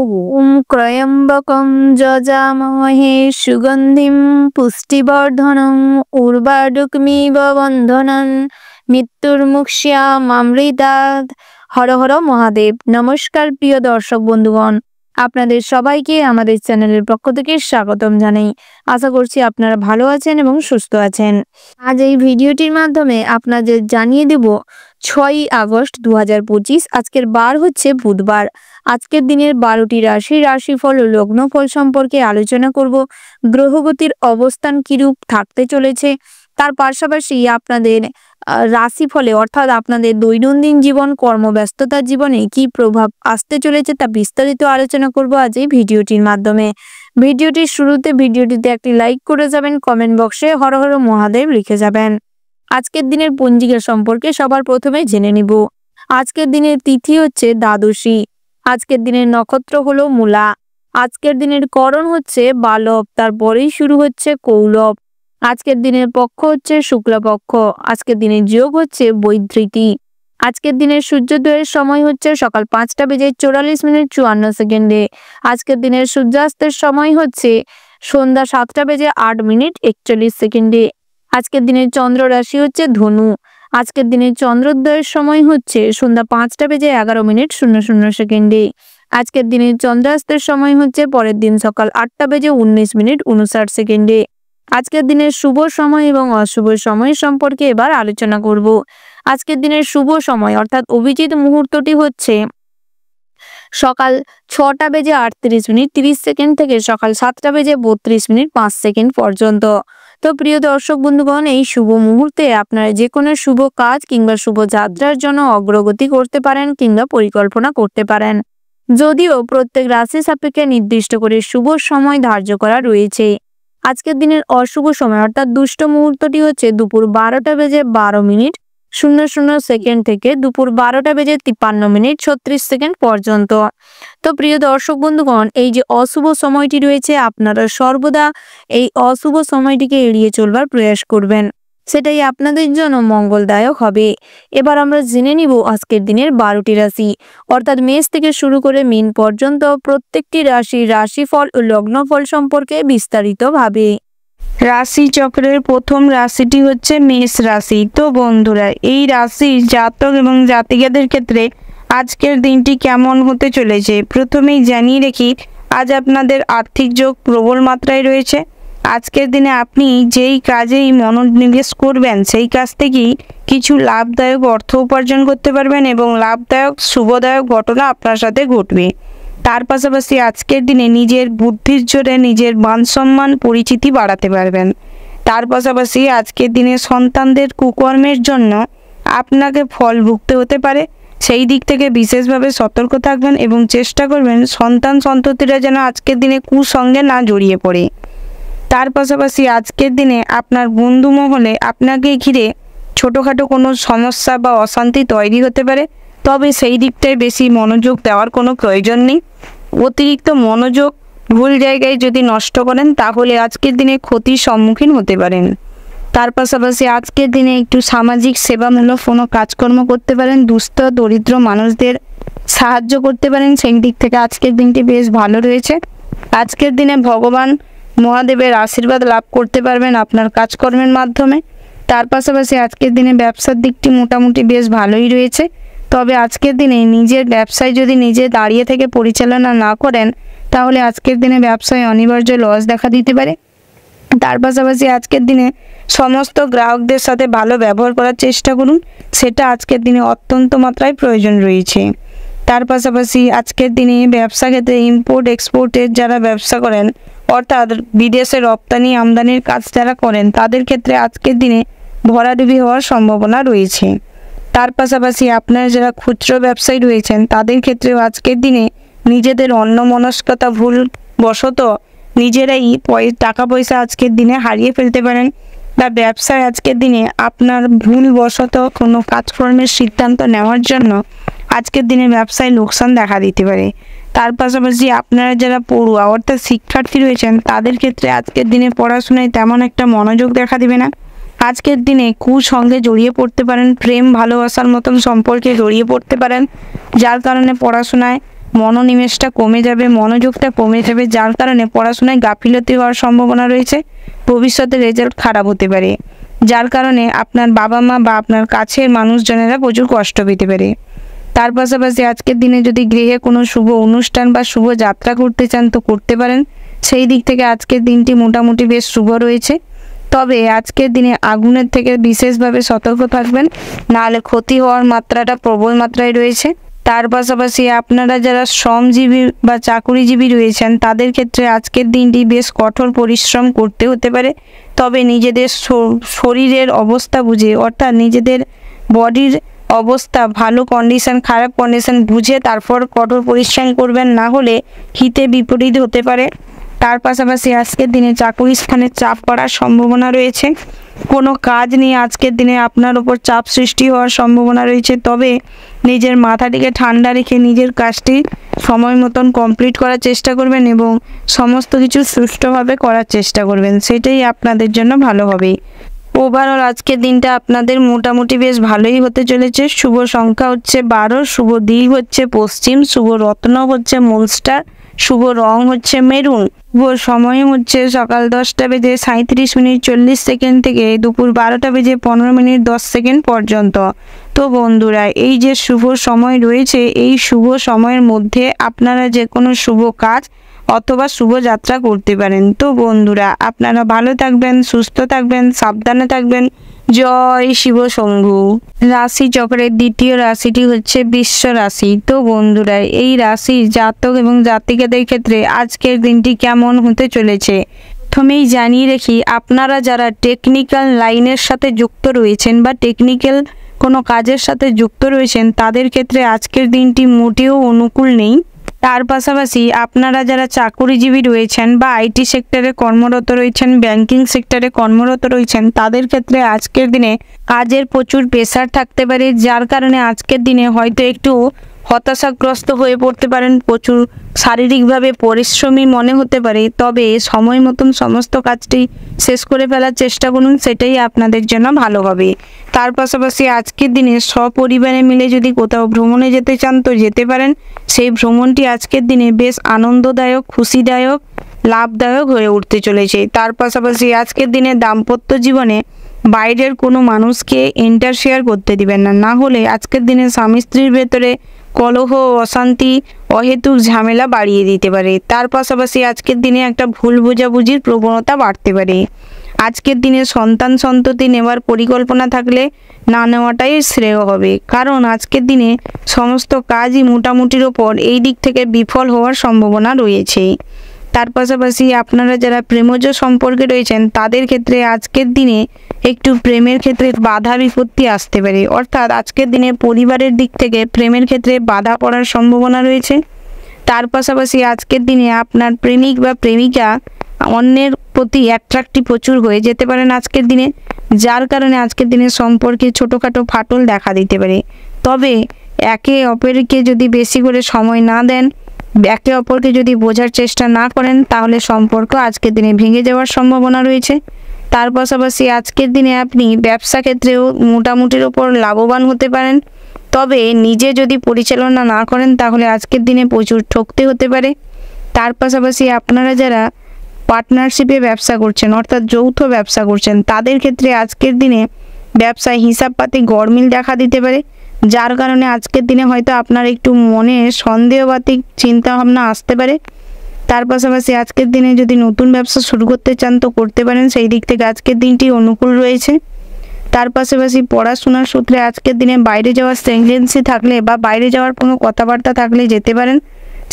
ওম ত্র্যম্বকং যজামহে সুগন্ধিম পুষ্টিবর্ধনং উর্বারুকমিব বন্ধনং মৃত্যুর্মুক্ষামৃতাৎ। হর হর মহাদেব। নমস্কার প্রিয় দর্শক বন্ধুগণ, আপনাদের সবাইকে আমাদের চ্যানেলের পক্ষ থেকে স্বাগতম জানাই। আশা করছি আপনারা ভালো আছেন এবং সুস্থ আছেন। আজ এই ভিডিওটির মাধ্যমে আপনাদের জানিয়ে দেব 6ই আগস্ট 2025। আজকের বার হচ্ছে বুধবার। আজকের দিনের 12টি রাশিফল ও লগ্নফল সম্পর্কে আলোচনা করব। গ্রহগতির অবস্থান কিরূপ থাকতে চলেছে, তার পাশাপাশি আপনাদের রাশিফলে অর্থাৎ আপনাদের দৈনন্দিন জীবন কর্মব্যস্ততার জীবনে কি প্রভাব আসতে চলেছে তা বিস্তারিত আলোচনা করব আজ এই ভিডিওটির মাধ্যমে। ভিডিওটির শুরুতে ভিডিওটিতে একটি লাইক করে যাবেন, কমেন্ট বক্সে হর হর মহাদেব লিখে যাবেন। আজকের দিনের পঞ্জিকা সম্পর্কে সবার প্রথমে জেনে নিব। আজকের দিনের তিথি হচ্ছে দ্বাদশী। আজকের দিনের নক্ষত্র হলো মূলা। আজকের দিনের করণ হচ্ছে বালব, তারপরেই শুরু হচ্ছে কৌলব। আজকের দিনের পক্ষ হচ্ছে শুক্লপক্ষ। আজকের দিনের যোগ হচ্ছে বৈধৃতি। আজকের দিনের সূর্যোদয়ের সময় হচ্ছে সকাল 5:44:54। আজকের দিনের সূর্যাস্তের সময় হচ্ছে সন্ধ্যা 7:08:41। আজকের দিনের চন্দ্র রাশি হচ্ছে ধনু। আজকের দিনের চন্দ্রোদয়ের সময় হচ্ছে সন্ধ্যা 5:11:00। আজকের দিনের চন্দ্রাস্তের সময় হচ্ছে পরের দিন সকাল 8:19:59। আজকের দিনের শুভ সময় এবং অশুভ সময় সম্পর্কে এবার আলোচনা করব। আজকের দিনের শুভ সময় অর্থাৎ অভিজিৎ মুহূর্তটি হচ্ছে সকাল 6:38:30 থেকে সকাল 7:32:05 পর্যন্ত। তো প্রিয় দর্শক বন্ধুগণ, এই শুভ মুহূর্তে আপনারা যে কোনো শুভ কাজ কিংবা শুভ যাত্রার জন্য অগ্রগতি করতে পারেন কিংবা পরিকল্পনা করতে পারেন। যদিও প্রত্যেক রাশি সাপেক্ষে নির্দিষ্ট করে শুভ সময় ধার্য করা রয়েছে। আজকের দিনের অশুভ সময় অর্থাৎ দুষ্ট মুহূর্তটি হচ্ছে দুপুর 12:12:00 থেকে দুপুর 12:53:36 পর্যন্ত। তো প্রিয় দর্শক বন্ধুগণ, এই যে অশুভ সময়টি রয়েছে আপনারা সর্বদা এই অশুভ সময়টিকে এড়িয়ে চলবার প্রয়াস করবেন, সেটাই আপনাদের জন্য মঙ্গলদায়ক হবে। এবার আমরা জেনে নিব আজকের দিনের 12টি রাশি অর্থাৎ মেষ থেকে শুরু করে মীন পর্যন্ত প্রত্যেকটি রাশির রাশিফল ও লগ্নফল সম্পর্কে বিস্তারিতভাবে। রাশি চক্রের প্রথম রাশিটি হচ্ছে মেষ রাশি। তো বন্ধুরা, এই রাশির জাতক এবং জাতিকাদের ক্ষেত্রে আজকের দিনটি কেমন হতে চলেছে প্রথমেই জানিয়ে রেখি, আজ আপনাদের আর্থিক যোগ প্রবল মাত্রায় রয়েছে। আজকের দিনে আপনি যেই কাজেই মনোনিবেশ করবেন সেই কাজ থেকেই কিছু লাভদায়ক অর্থ উপার্জন করতে পারবেন এবং লাভদায়ক শুভদায়ক ঘটনা আপনার সাথে ঘটবে। তার পাশাপাশি আজকের দিনে নিজের বুদ্ধির জোরে নিজের মান সম্মান পরিচিতি বাড়াতে পারবেন। তার পাশাপাশি আজকের দিনে সন্তানদের কুকর্মের জন্য আপনাকে ফল ভুগতে হতে পারে। সেই দিক থেকে বিশেষভাবে সতর্ক থাকবেন এবং চেষ্টা করবেন সন্তান সন্ততিরা যেন আজকের দিনে কুসঙ্গে না জড়িয়ে পড়ে। তার পাশাপাশি আজকের দিনে আপনার বন্ধু মহলে আপনাকে ঘিরে ছোটোখাটো কোনো সমস্যা বা অশান্তি তৈরি হতে পারে, তবে সেই দিকটায় বেশি মনোযোগ দেওয়ার কোনো প্রয়োজন নেই। অতিরিক্ত মনোযোগ ভুল জায়গায় যদি নষ্ট করেন তাহলে আজকের দিনে ক্ষতির সম্মুখীন হতে পারেন। তার পাশাপাশি আজকের দিনে একটু সামাজিক সেবামূলক কোনো কাজকর্ম করতে পারেন, দুস্থ দরিদ্র মানুষদের সাহায্য করতে পারেন। সেই দিক থেকে আজকের দিনটি বেশ ভালো রয়েছে। আজকের দিনে ভগবান মহাদেবের আশীর্বাদ লাভ করতে পারবেন আপনার কাজকর্মের মাধ্যমে। তার পাশাপাশি আজকের দিনে ব্যবসার দিকটি মোটামুটি বেশ ভালোই রয়েছে, তবে আজকের দিনে নিজের ব্যবসায় যদি নিজে দাঁড়িয়ে থেকে পরিচালনা না করেন তাহলে আজকের দিনে ব্যবসায় অনিবার্য লস দেখা দিতে পারে। তার পাশাপাশি আজকের দিনে সমস্ত গ্রাহকদের সাথে ভালো ব্যবহার করার চেষ্টা করুন, সেটা আজকের দিনে অত্যন্ত মাত্রায় প্রয়োজন রয়েছে। তার পাশাপাশি আজকের দিনে ব্যবসা ক্ষেত্রে ইম্পোর্ট এক্সপোর্টের যারা ব্যবসা করেন অর্থাৎ বিদেশে রপ্তানি আমদানির কাজ যারা করেন তাদের ক্ষেত্রে আজকের দিনে ভরাডুবি হওয়ার সম্ভাবনা রয়েছে। তার পাশাপাশি আপনারা যারা খুচরো ব্যবসায়ী রয়েছেন তাদের ক্ষেত্রেও আজকের দিনে নিজেদের অন্যমনস্কতা ভুল বশত নিজেরাই টাকা পয়সা আজকের দিনে হারিয়ে ফেলতে পারেন, বা ব্যবসায় আজকের দিনে আপনার ভুল বশত কোনো কাজকর্মের সিদ্ধান্ত নেওয়ার জন্য আজকের দিনে ব্যবসায় লোকসান দেখা দিতে পারে। তার পাশাপাশি আপনারা যারা পড়ুয়া অর্থাৎ শিক্ষার্থী রয়েছেন তাদের ক্ষেত্রে আজকের দিনে পড়াশোনায় তেমন একটা মনোযোগ দেখা দিবে না। আজকের দিনে কুসঙ্গে জড়িয়ে পড়তে পারেন, প্রেম ভালোবাসার মতন সম্পর্কে জড়িয়ে পড়তে পারেন, যার কারণে পড়াশোনায় মনোনিবেশটা কমে যাবে, মনোযোগটা কমে যাবে, যার কারণে পড়াশোনায় গাফিলতি হওয়ার সম্ভাবনা রয়েছে। ভবিষ্যতে রেজাল্ট খারাপ হতে পারে, যার কারণে আপনার বাবা মা বা আপনার কাছের মানুষজনেরা প্রচুর কষ্ট পেতে পারে। তার পাশাপাশি আজকের দিনে যদি গৃহে কোনো শুভ অনুষ্ঠান বা শুভ যাত্রা করতে চান তো করতে পারেন। সেই দিক থেকে আজকের দিনটি মোটামুটি বেশ শুভ রয়েছে। তবে আজকের দিনে আগুনের থেকে বিশেষভাবে সতর্ক থাকবেন, নাহলে ক্ষতি হওয়ার মাত্রাটা প্রবল মাত্রায় রয়েছে। তার পাশাপাশি আপনারা যারা শ্রমজীবী বা চাকুরিজীবী রয়েছেন তাদের ক্ষেত্রে আজকের দিনটি বেশ কঠোর পরিশ্রম করতে হতে পারে। তবে নিজেদের শরীরের অবস্থা বুঝে, অর্থাৎ নিজেদের বডির অবস্থা ভালো কন্ডিশন খারাপ কন্ডিশন বুঝে তারপর কঠোর পরিশ্রম করবেন, না হলে হিতে বিপরীত হতে পারে। তার পাশাপাশি আজকের দিনে চাকুরি স্থানে চাপ পড়ার সম্ভাবনা রয়েছে। কোনো কাজ নিয়ে আজকের দিনে আপনার ওপর চাপ সৃষ্টি হওয়ার সম্ভাবনা রয়েছে। তবে নিজের মাথাটিকে ঠান্ডা রেখে নিজের কাজটি সময় মতন কমপ্লিট করার চেষ্টা করবেন এবং সমস্ত কিছু সুষ্ঠুভাবে করার চেষ্টা করবেন, সেটাই আপনাদের জন্য ভালো হবে। ওভারঅল আজকের দিনটা আপনাদের মোটামুটি বেশ ভালোই হতে চলেছে। শুভ সংখ্যা হচ্ছে 12, শুভ দিক হচ্ছে পশ্চিম, শুভ রত্ন হচ্ছে মূলস্টার, শুভ রং হচ্ছে মেরুন, শুভ সময় হচ্ছে সকাল 10টা বেজে 37 মিনিট 40 সেকেন্ড থেকে দুপুর 12টা বেজে 15 মিনিট 10 সেকেন্ড পর্যন্ত। তো বন্ধুরা, এই যে শুভ সময় রয়েছে, এই শুভ সময়ের মধ্যে আপনারা যে কোনো শুভ কাজ অথবা শুভযাত্রা করতে পারেন। তো বন্ধুরা, আপনারা ভালো থাকবেন, সুস্থ থাকবেন, সাবধানে থাকবেন। জয় শিব শম্ভু। রাশি চক্রের দ্বিতীয় রাশিটি হচ্ছে বৃশ্চ রাশি। তো বন্ধুরা, এই রাশির জাতক এবং জাতিকাদের ক্ষেত্রে আজকের দিনটি কেমন হতে চলেছে প্রথমেই জানিয়ে রাখি, আপনারা যারা টেকনিক্যাল লাইনের সাথে যুক্ত রয়েছেন বা টেকনিক্যাল কোনো কাজের সাথে যুক্ত রয়েছেন তাদের ক্ষেত্রে আজকের দিনটি মোটেও অনুকূল নেই। তার পাশাপাশি আপনারা যারা চাকুরিজীবী রয়েছেন বা আইটি সেক্টরে কর্মরত রয়েছেন, ব্যাংকিং সেক্টরে কর্মরত রয়েছেন তাদের ক্ষেত্রে আজকের দিনে কাজের প্রচুর প্রেসার থাকতে পারে, যার কারণে আজকের দিনে হয়তো একটু হতাশাগ্রস্ত হয়ে পড়তে পারেন, প্রচুর শারীরিকভাবে পরিশ্রমী মনে হতে পারে। তবে সময় মতন সমস্ত কাজটি শেষ করে ফেলার চেষ্টা করুন, সেটাই আপনাদের জন্য ভালো হবে। তার পাশাপাশি আজকের দিনে সপরিবারে মিলে যদি কোথাও ভ্রমণে যেতে চান তো যেতে পারেন। সেই ভ্রমণটি আজকের দিনে বেশ আনন্দদায়ক, খুশিদায়ক, লাভদায়ক হয়ে উঠতে চলেছে। তার পাশাপাশি আজকের দিনে দাম্পত্য জীবনে বাইরের কোনো মানুষকে ইন্টারফেয়ার করতে দিবেন না, না হলে আজকের দিনে স্বামী স্ত্রীর ভেতরে কলহ, অশান্তি, অহেতুক ঝামেলা বাড়িয়ে দিতে পারে। তার পাশাপাশি আজকের দিনে একটা ভুল বোঝাবুঝির প্রবণতা বাড়তে পারে। আজকের দিনে সন্ততি নেওয়ার পরিকল্পনা থাকলে না নেওয়াটাই শ্রেয় হবে, কারণ আজকের দিনে সমস্ত কাজই মোটামুটির ওপর এই দিক থেকে বিফল হওয়ার সম্ভাবনা রয়েছে। তার পাশাপাশি আপনারা যারা প্রেমজ সম্পর্কে রয়েছেন তাদের ক্ষেত্রে আজকের দিনে একটু প্রেমের ক্ষেত্রে বাধা বিপত্তি আসতে পারে, অর্থাৎ আজকের দিনে পরিবারের দিক থেকে প্রেমের ক্ষেত্রে বাধা পড়ার সম্ভাবনা রয়েছে। তার পাশাপাশি আজকের দিনে আপনার প্রেমিক বা প্রেমিকা অন্যের প্রতি অ্যাট্রাক্টিভ প্রচুর হয়ে যেতে পারেন আজকের দিনে, যার কারণে আজকের দিনে সম্পর্কে ছোটোখাটো ফাটল দেখা দিতে পারে। তবে একে অপরকে যদি বেশি করে সময় না দেন, একে অপরকে যদি বোঝার চেষ্টা না করেন, তাহলে সম্পর্ক আজকের দিনে ভেঙে যাওয়ার সম্ভাবনা রয়েছে। তার পাশাপাশি আজকের দিনে আপনি ব্যবসা ক্ষেত্রেও মোটামুটির ওপর লাভবান হতে পারেন। তবে নিজে যদি পরিচালনা না করেন তাহলে আজকের দিনে প্রচুর ঠকতে হতে পারে। তার পাশাপাশি আপনারা যারা পার্টনারশিপে ব্যবসা করছেন, অর্থাৎ যৌথ ব্যবসা করছেন, তাদের ক্ষেত্রে আজকের দিনে ব্যবসায় হিসাবপাতি গড়মিল দেখা দিতে পারে, যার কারণে আজকের দিনে হয়তো আপনার একটু মনে সন্দেহবাতিক চিন্তাভাবনা আসতে পারে। তার পাশাপাশি আজকের দিনে যদি নতুন ব্যবসা শুরু করতে চান তো করতে পারেন, সেই দিক থেকে আজকের দিনটি অনুকূল রয়েছে। তার পাশাপাশি পড়াশোনার সূত্রে আজকের দিনে বাইরে যাওয়ার টেন্ডেন্সি থাকলে বা বাইরে যাওয়ার কোনো কথাবার্তা থাকলে যেতে পারেন,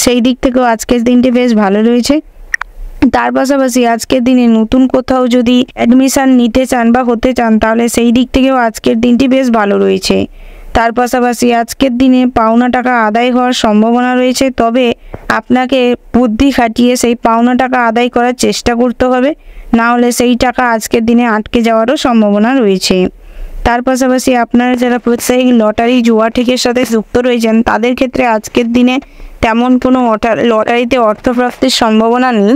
সেই দিক থেকেও আজকের দিনটি বেশ ভালো রয়েছে। তার পাশাপাশি আজকের দিনে নতুন কোথাও যদি অ্যাডমিশান নিতে চান বা হতে চান তাহলে সেই দিক থেকেও আজকের দিনটি বেশ ভালো রয়েছে। তার পাশাপাশি আজকের দিনে পাওনা টাকা আদায় হওয়ার সম্ভাবনা রয়েছে, তবে আপনাকে বুদ্ধি খাটিয়ে সেই পাওনা টাকা আদায় করার চেষ্টা করতে হবে, না হলে সেই টাকা আজকের দিনে আটকে যাওয়ারও সম্ভাবনা রয়েছে। তার পাশাপাশি আপনারা যারা প্রত্যেক লটারি জুয়া ঠিকের সাথে যুক্ত রয়েছেন তাদের ক্ষেত্রে আজকের দিনে তেমন কোনো লটারিতে অর্থপ্রাপ্তির সম্ভাবনা নেই।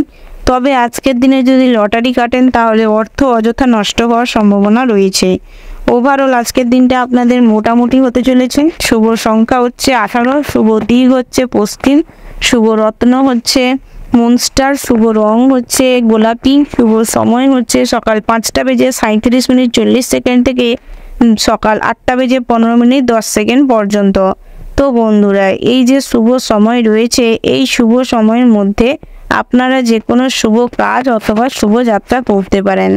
তবে আজকের দিনে যদি লটারি কাটেন তাহলে অর্থ অযথা নষ্ট হওয়ার সম্ভাবনা রয়েছে। ওভারঅল আজকের দিনটা আপনাদের মোটামুটি হতে চলেছে। শুভ সংখ্যা হচ্ছে 18, শুভ দিক হচ্ছে পশ্চিম, শুভ রত্ন হচ্ছে মনস্টার, শুভ রং হচ্ছে গোলাপি, শুভ সময় হচ্ছে সকাল 5:37:40 থেকে সকাল 8:15:10 পর্যন্ত। তো বন্ধুরা, এই যে শুভ সময় রয়েছে, এই শুভ সময়ের মধ্যে আপনারা যে কোনো শুভ কাজ অথবা শুভ যাত্রা করতে পারেন।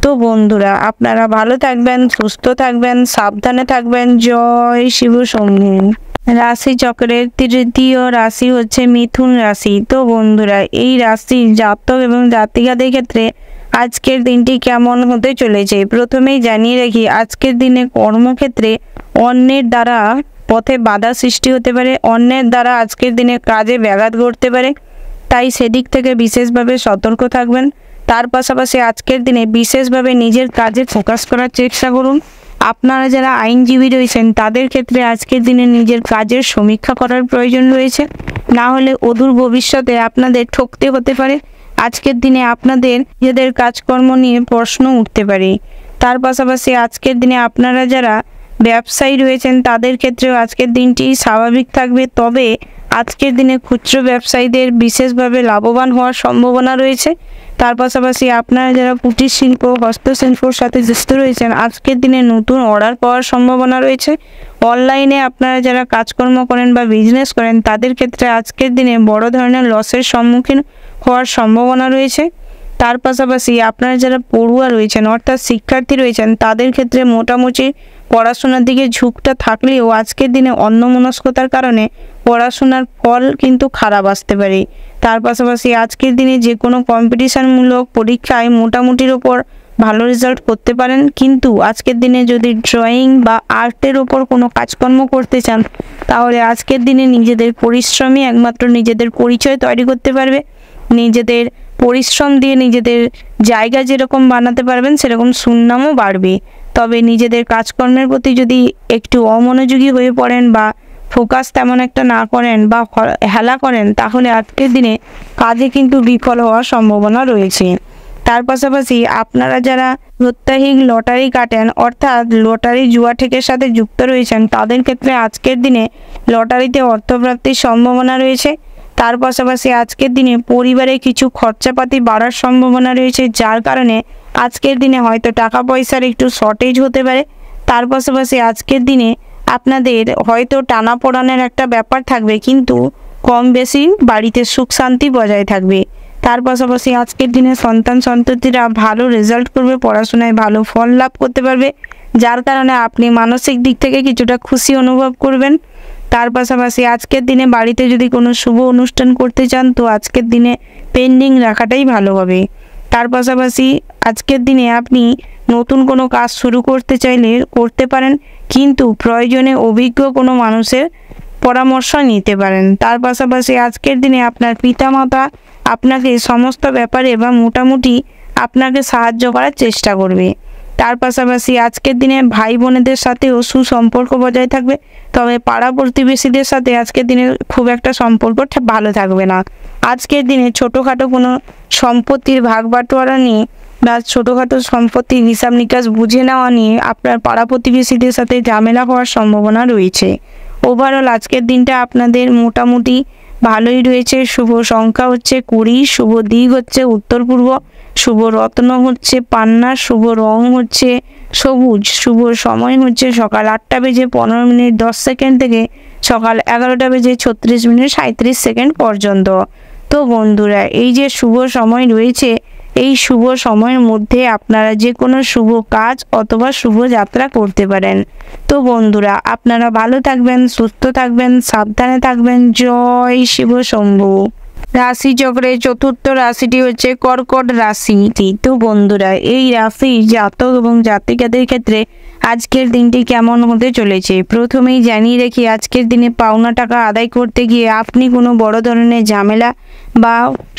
তো বন্ধুরা, আপনারা ভালো থাকবেন, সুস্থ থাকবেন, সাবধানে থাকবেন। জয় শিব শম্ভু। রাশি চক্রের তৃতীয় রাশি হচ্ছে মিথুন রাশি। তো বন্ধুরা, এই রাশি জাতক এবং জাতিকাদের ক্ষেত্রে আজকের দিনটি কেমন হতে চলেছে প্রথমেই জানিয়ে রাখি, আজকের দিনে কর্মক্ষেত্রে অন্যের দ্বারা পথে বাধা সৃষ্টি হতে পারে, অন্যের দ্বারা আজকের দিনে কাজে ব্যাঘাত ঘটতে পারে, তাই সেদিক থেকে বিশেষভাবে সতর্ক থাকবেন। তার পাশাপাশি আজকের দিনে বিশেষভাবে নিজের কাজে ফোকাস করার চেষ্টা করুন। আপনারা যারা আইনজীবী রয়েছেন তাদের ক্ষেত্রে আজকের দিনে নিজের কাজের সমীক্ষা করার প্রয়োজন রয়েছে, না হলে অদূর ভবিষ্যতে আপনাদের ঠকতে হতে পারে। আজকের দিনে আপনাদের নিজেদের কাজকর্ম নিয়ে প্রশ্ন উঠতে পারে। তার পাশাপাশি আজকের দিনে আপনারা যারা ব্যবসায়ী রয়েছেন তাদের ক্ষেত্রেও আজকের দিনটি স্বাভাবিক থাকবে, তবে আজকের দিনে খুচরো ব্যবসায়ীদের বিশেষভাবে লাভবান হওয়ার সম্ভাবনা রয়েছে। তার পাশাপাশি আপনারা যারা কুটির শিল্প হস্তশিল্পর সাথে যুক্ত রয়েছেন আজকের দিনে নতুন অর্ডার পাওয়ার সম্ভাবনা রয়েছে। অনলাইনে আপনারা যারা কাজকর্ম করেন বা বিজনেস করেন তাদের ক্ষেত্রে আজকের দিনে বড় ধরনের লসের সম্মুখীন হওয়ার সম্ভাবনা রয়েছে। তার পাশাপাশি আপনারা যারা পড়ুয়া রয়েছেন অর্থাৎ শিক্ষার্থী রয়েছেন তাদের ক্ষেত্রে মোটামুটি পড়াশোনার দিকে ঝুঁকটা থাকলেও আজকের দিনে অন্যমনস্কতার কারণে পড়াশোনার ফল কিন্তু খারাপ আসতে পারে। তার পাশাপাশি আজকের দিনে যে কোনো কম্পিটিশনমূলক পরীক্ষায় মোটামুটির ওপর ভালো রেজাল্ট করতে পারেন, কিন্তু আজকের দিনে যদি ড্রয়িং বা আর্টের ওপর কোনো কাজকর্ম করতে চান তাহলে আজকের দিনে নিজেদের পরিশ্রমই একমাত্র নিজেদের পরিচয় তৈরি করতে পারবে। নিজেদের পরিশ্রম দিয়ে নিজেদের জায়গা যেরকম বানাতে পারবেন সেরকম সুনামও বাড়বে। তবে নিজেদের কাজকর্মের প্রতি যদি একটু অমনোযোগী হয়ে পড়েন বা ফোকাস তেমন একটা না করেন বা হেলা করেন তাহলে আজকের দিনে কাজে কিন্তু বিফল হওয়ার সম্ভাবনা রয়েছে। তার পাশাপাশি আপনারা যারা প্রত্যাহিক লটারি কাটেন অর্থাৎ লটারি জুয়া ঠেকের সাথে যুক্ত রয়েছেন তাদের ক্ষেত্রে আজকের দিনে লটারিতে অর্থপ্রাপ্তির সম্ভাবনা রয়েছে। তার পাশাপাশি আজকের দিনে পরিবারে কিছু খরচাপাতি বাড়ার সম্ভাবনা রয়েছে, যার কারণে আজকের দিনে হয়তো টাকা পয়সার একটু শর্টেজ হতে পারে। তার পাশাপাশি আজকের দিনে আপনাদের হয়তো টানাপোড়েনের একটা ব্যাপার থাকবে, কিন্তু কম বেশি বাড়িতে সুখ শান্তি বজায় থাকবে। তার পাশাপাশি আজকের দিনে সন্তান সন্ততিরা ভালো রেজাল্ট করবে, পড়াশোনায় ভালো ফল লাভ করতে পারবে, যার কারণে আপনি মানসিক দিক থেকে কিছুটা খুশি অনুভব করবেন। তার পাশাপাশি আজকের দিনে বাড়িতে যদি কোনো শুভ অনুষ্ঠান করতে চান তো আজকের দিনে পেন্ডিং রাখাটাই ভালো হবে। তার পাশাপাশি আজকের দিনে আপনি নতুন কোনো কাজ শুরু করতে চাইলে করতে পারেন, কিন্তু প্রয়োজনে অভিজ্ঞ কোনো মানুষের পরামর্শ নিতে পারেন। তার পাশাপাশি আজকের দিনে আপনার পিতামাতা আপনাকে সমস্ত ব্যাপারে বা মোটামুটি আপনাকে সাহায্য করার চেষ্টা করবে। তার পাশাপাশি আজকের দিনে ভাই বোনেদের সাথেও সুসম্পর্ক বজায় থাকবে, তবে পাড়া প্রতিবেশীদের সাথে আজকের দিনে খুব একটা সম্পর্ক ভালো থাকবে না। আজকের দিনে ছোটোখাটো কোনো সম্পত্তির ভাগ বাটোয়ারা নিয়ে বা ছোটোখাটো সম্পত্তির হিসাব নিকাশ বুঝে নেওয়া নিয়ে আপনার পাড়া প্রতিবেশীদের সাথে ঝামেলা হওয়ার সম্ভাবনা রয়েছে। ওভারঅল আজকের দিনটা আপনাদের মোটামুটি ভালোই রয়েছে। শুভ সংখ্যা হচ্ছে 20, শুভ দিক হচ্ছে উত্তর পূর্ব, শুভ রত্ন হচ্ছে পান্না, শুভ রং হচ্ছে সবুজ, শুভ সময় হচ্ছে সকাল 8:15:10 থেকে সকাল 11:36:37 পর্যন্ত। তো বন্ধুরা, এই যে শুভ সময় রয়েছে এই শুভ সময়ের মধ্যে আপনারা যে কোনো শুভ কাজ অথবা শুভ যাত্রা করতে পারেন। তো বন্ধুরা, আপনারা ভালো থাকবেন, সুস্থ থাকবেন, সাবধানে থাকবেন। জয় শিব শম্ভু। রাশি চক্রের চতুর্থ রাশিটি হচ্ছে কর্কট রাশি। তো বন্ধুরা, এই রাশি জাতক এবং জাতিকাদের ক্ষেত্রে আজকের দিনটি কেমন হতে চলেছে প্রথমেই জানিয়ে রাখি, আজকের দিনে পাওনা টাকা আদায় করতে গিয়ে আপনি কোনো বড় ধরনের ঝামেলা বা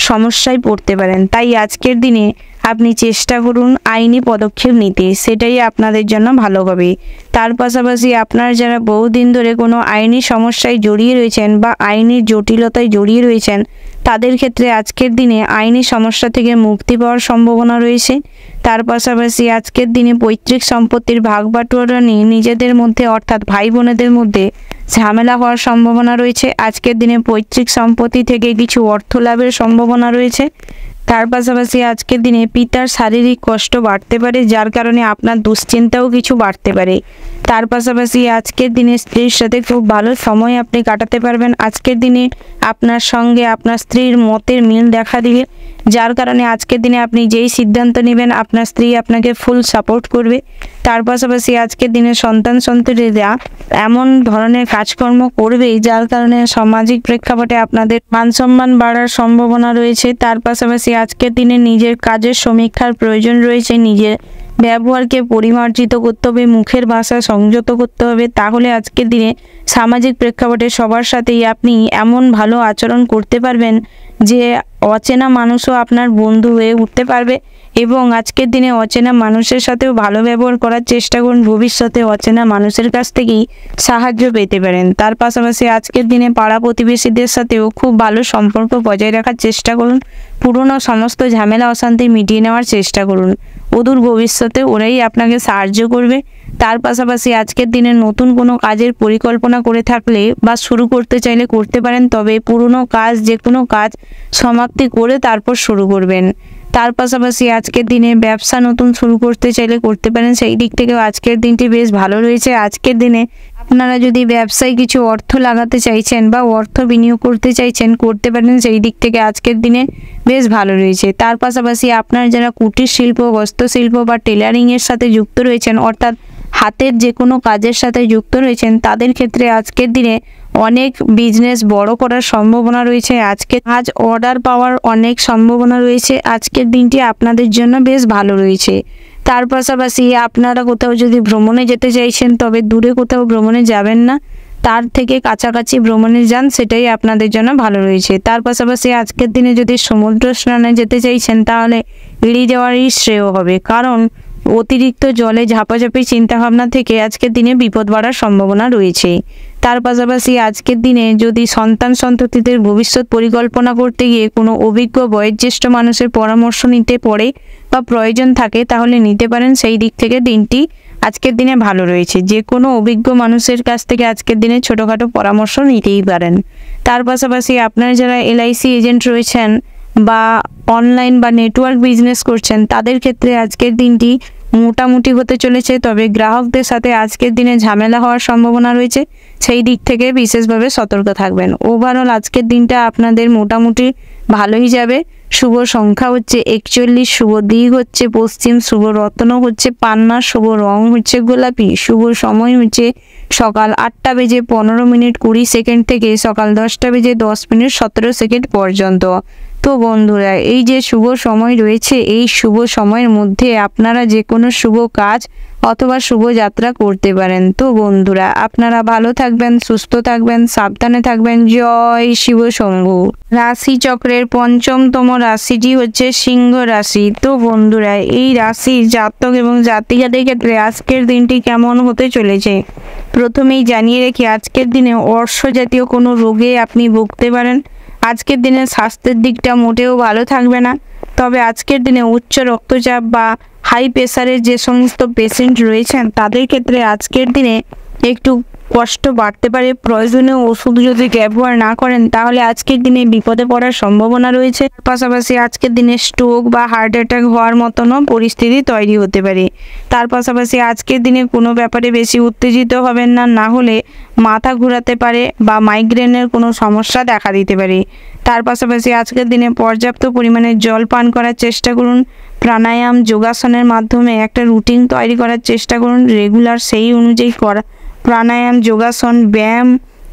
সমস্যায় পড়তে পারেন, তাই আজকের দিনে আপনি চেষ্টা করুন আইনি পদক্ষেপ নিতে, সেটাই আপনাদের জন্য ভালো হবে। তার পাশাপাশি আপনারা যারা বহুদিন ধরে কোনো আইনি সমস্যায় জড়িয়ে রয়েছেন বা আইনি জটিলতায় জড়িয়ে রয়েছেন তাদের ক্ষেত্রে আজকের দিনে আইনি সমস্যা থেকে মুক্তি পাওয়ার সম্ভাবনা রয়েছে। তার পাশাপাশি আজকের দিনে পৈতৃক সম্পত্তির ভাগ বাটোয়ারা নিয়ে নিজেদের মধ্যে অর্থাৎ ভাই বোনেদের মধ্যে ঝামেলা হওয়ার সম্ভাবনা রয়েছে। আজকের দিনে পৈতৃক সম্পত্তি থেকে কিছু অর্থ লাভের সম্ভাবনা রয়েছে। তার পাশাপাশি আজকের দিনে পিতার শারীরিক কষ্ট বাড়তে পারে, যার কারণে আপনার দুশ্চিন্তাও কিছু বাড়তে পারে। তার পাশাপাশি আজকের দিনে স্ত্রীর সাথে খুব ভালো সময় আপনি কাটাতে পারবেন। আজকের দিনে আপনার সঙ্গে আপনার স্ত্রীর মতের মিল দেখা দিবে, যার কারণে আজকের দিনে আপনি যেই সিদ্ধান্ত নেবেন আপনার স্ত্রী আপনাকে ফুল সাপোর্ট করবে। তার পাশাপাশি আজকের দিনে সন্তানরা এমন ধরনের কাজকর্ম করবে যার কারণে সামাজিক প্রেক্ষাপটে আপনাদের মান সম্মান বাড়ার সম্ভাবনা রয়েছে। তার পাশাপাশি আজকের দিনে নিজের কাজের সমীক্ষার প্রয়োজন রয়েছে। নিজের ব্যবহারকে পরিমার্জিত করতে হবে, মুখের ভাষা সংযত করতে হবে, তাহলে আজকের দিনে সামাজিক প্রেক্ষাপটে সবার সাথেই আপনি এমন ভালো আচরণ করতে পারবেন যে অচেনা মানুষও আপনার বন্ধু হয়ে উঠতে পারবে। এবং আজকের দিনে অচেনা মানুষের সাথেও ভালো ব্যবহার করার চেষ্টা করুন, ভবিষ্যতে অচেনা মানুষের কাছ থেকেই সাহায্য পেতে পারেন। তার পাশাপাশি আজকের দিনে পাড়া প্রতিবেশীদের সাথেও খুব ভালো সম্পর্ক বজায় রাখার চেষ্টা করুন। পুরনো সমস্ত ঝামেলা অশান্তি মিটিয়ে নেওয়ার চেষ্টা করুন, অদূর ভবিষ্যতে ওরাই আপনাকে সাহায্য করবে। তার পাশাপাশি আজকের দিনে নতুন কোনো কাজের পরিকল্পনা করে থাকলে বা শুরু করতে চাইলে করতে পারেন, তবে পুরনো কাজ যে কোনো কাজ সমাপ্তি করে তারপর শুরু করবেন। তার পাশাপাশি আজকের দিনে ব্যবসা নতুন শুরু করতে চাইলে করতে পারেন, সেই দিক থেকেও আজকের দিনটি বেশ ভালো রয়েছে। আজকের দিনে আপনারা যদি ব্যবসায় কিছু অর্থ লাগাতে চাইছেন বা অর্থ বিনিয়োগ করতে চাইছেন করতে পারেন, সেই দিক থেকে আজকের দিনে বেশ ভালো রয়েছে। তার পাশাপাশি আপনারা যারা কুটির শিল্প, বস্ত্রশিল্প বা টেলারিংয়ের সাথে যুক্ত রয়েছেন অর্থাৎ হাতের যে কোনো কাজের সাথে যুক্ত রয়েছেন তাদের ক্ষেত্রে আজকের দিনে অনেক বিজনেস বড় করার সম্ভাবনা রয়েছে। আজ অর্ডার পাওয়ার অনেক সম্ভাবনা রয়েছে। আজকের দিনটি আপনাদের জন্য বেশ ভালো রয়েছে। তার পাশাপাশি আপনারা কোথাও যদি ভ্রমণে যেতে চাইছেন তবে দূরে কোথাও ভ্রমণে যাবেন না, তার থেকে কাছাকাছি ভ্রমণে যান, সেটাই আপনাদের জন্য ভালো রয়েছে। তার পাশাপাশি আজকের দিনে যদি সমুদ্র স্নানে যেতে চাইছেন তাহলে এড়িয়ে যাওয়ারই শ্রেয় হবে, কারণ অতিরিক্ত জলে ঝাপাঝাপি চিন্তাভাবনা থেকে আজকের দিনে বিপদ বাড়ার সম্ভাবনা রয়েছে। তার পাশাপাশি আজকের দিনে যদি সন্ততিদের ভবিষ্যৎ পরিকল্পনা করতে গিয়ে কোনো অভিজ্ঞ বয়োজ্যেষ্ঠ মানুষের পরামর্শ নিতে পড়ে বা প্রয়োজন থাকে তাহলে নিতে পারেন, সেই দিক থেকে দিনটি আজকের দিনে ভালো রয়েছে। যে কোনো অভিজ্ঞ মানুষের কাছ থেকে আজকের দিনে ছোটোখাটো পরামর্শ নিতেই পারেন। তার পাশাপাশি আপনারা যারা LIC এজেন্ট রয়েছেন বা অনলাইন বা নেটওয়ার্ক বিজনেস করছেন তাদের ক্ষেত্রে আজকের দিনটি মোটামুটি হতে চলেছে, তবে গ্রাহকদের সাথে আজকের দিনে ঝামেলা হওয়ার সম্ভাবনা রয়েছে, সেই দিক থেকে বিশেষভাবে সতর্ক থাকবেন। ওভারঅল আজকের দিনটা আপনাদের মোটামুটি ভালোই যাবে। শুভ সংখ্যা হচ্ছে 41, শুভ দিক হচ্ছে পশ্চিম, শুভ রত্ন হচ্ছে পান্না, শুভ রং হচ্ছে গোলাপি, শুভ সময় হচ্ছে সকাল 8টা বেজে 15 মিনিট 20 সেকেন্ড থেকে সকাল 10টা বেজে 10 মিনিট 17 সেকেন্ড পর্যন্ত। তো বন্ধুরা, এই যে শুভ সময় রয়েছে এই শুভ সময়ের মধ্যে আপনারা যে কোনো শুভ কাজ অথবা শুভ যাত্রা করতে পারেন। তো বন্ধুরা, আপনারা ভালো থাকবেন, সুস্থ থাকবেন, সাবধানে থাকবেন। জয় শিব শম্ভু। রাশি চক্রের পঞ্চমতম রাশিটি হচ্ছে সিংহ রাশি। তো বন্ধুরা, এই রাশির জাতক এবং জাতিকাদের ক্ষেত্রে আজকের দিনটি কেমন হতে চলেছে প্রথমেই জানিয়ে রেখে আজকের দিনে অর্শ জাতীয় কোনো রোগে আপনি ভুগতে পারেন। আজকের দিনে স্বাস্থ্যের দিকটা মোটেও ভালো থাকবে না, তবে আজকের দিনে উচ্চ রক্তচাপ বা হাই প্রেসারের যে সমস্ত পেশেন্ট রয়েছেন তাদের ক্ষেত্রে আজকের দিনে একটু কষ্ট বাড়তে পারে। প্রয়োজনীয় ওষুধ যদি ব্যবহার না করেন তাহলে আজকের দিনে বিপদে পড়ার সম্ভাবনা রয়েছে। পাশাপাশি আজকের দিনে স্ট্রোক বা হার্ট অ্যাটাক হওয়ার মতনও পরিস্থিতি তৈরি হতে পারে। তার পাশাপাশি আজকের দিনে কোনো ব্যাপারে বেশি উত্তেজিত হবেন না, না হলে মাথা ঘোরাতে পারে বা মাইগ্রেনের কোনো সমস্যা দেখা দিতে পারে। তার পাশাপাশি আজকের দিনে পর্যাপ্ত পরিমাণে জল পান করার চেষ্টা করুন। প্রাণায়াম, যোগাসনের মাধ্যমে একটা রুটিন তৈরি করার চেষ্টা করুন। রেগুলার সেই অনুযায়ী প্রাণায়াম, যোগাসন, ব্যায়াম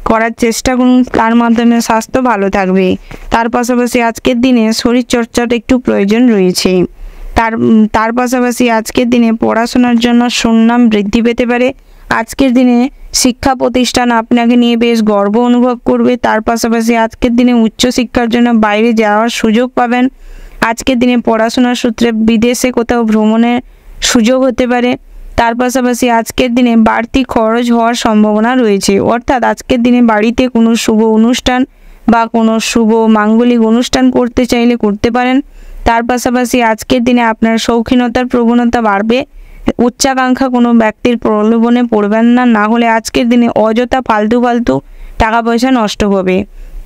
করার চেষ্টা করুন, তার মাধ্যমে স্বাস্থ্য ভালো থাকবে। তার পাশাপাশি আজকের দিনে শরীরচর্চার একটু প্রয়োজন রয়েছে। তার পাশাপাশি আজকের দিনে পড়াশোনার জন্য সুনাম বৃদ্ধি পেতে পারে। আজকের দিনে শিক্ষা প্রতিষ্ঠান আপনাকে নিয়ে বেশ গর্ব অনুভব করবে। তার পাশাপাশি আজকের দিনে উচ্চশিক্ষার জন্য বাইরে যাওয়ার সুযোগ পাবেন। আজকের দিনে পড়াশোনার সূত্রে বিদেশে কোথাও ভ্রমণের সুযোগ হতে পারে। তার পাশাপাশি আজকের দিনে বাড়তি খরচ হওয়ার সম্ভাবনা রয়েছে, অর্থাৎ আজকের দিনে বাড়িতে কোনো শুভ অনুষ্ঠান বা কোনো শুভ মাঙ্গলিক অনুষ্ঠান করতে চাইলে করতে পারেন। তার পাশাপাশি আজকের দিনে আপনার শৌখিনতার প্রবণতা বাড়বে। উচ্চাকাঙ্ক্ষা কোনো ব্যক্তির প্রলোভনে পড়বেন না, না হলে আজকের দিনে অযথা ফালতু টাকা পয়সা নষ্ট হবে।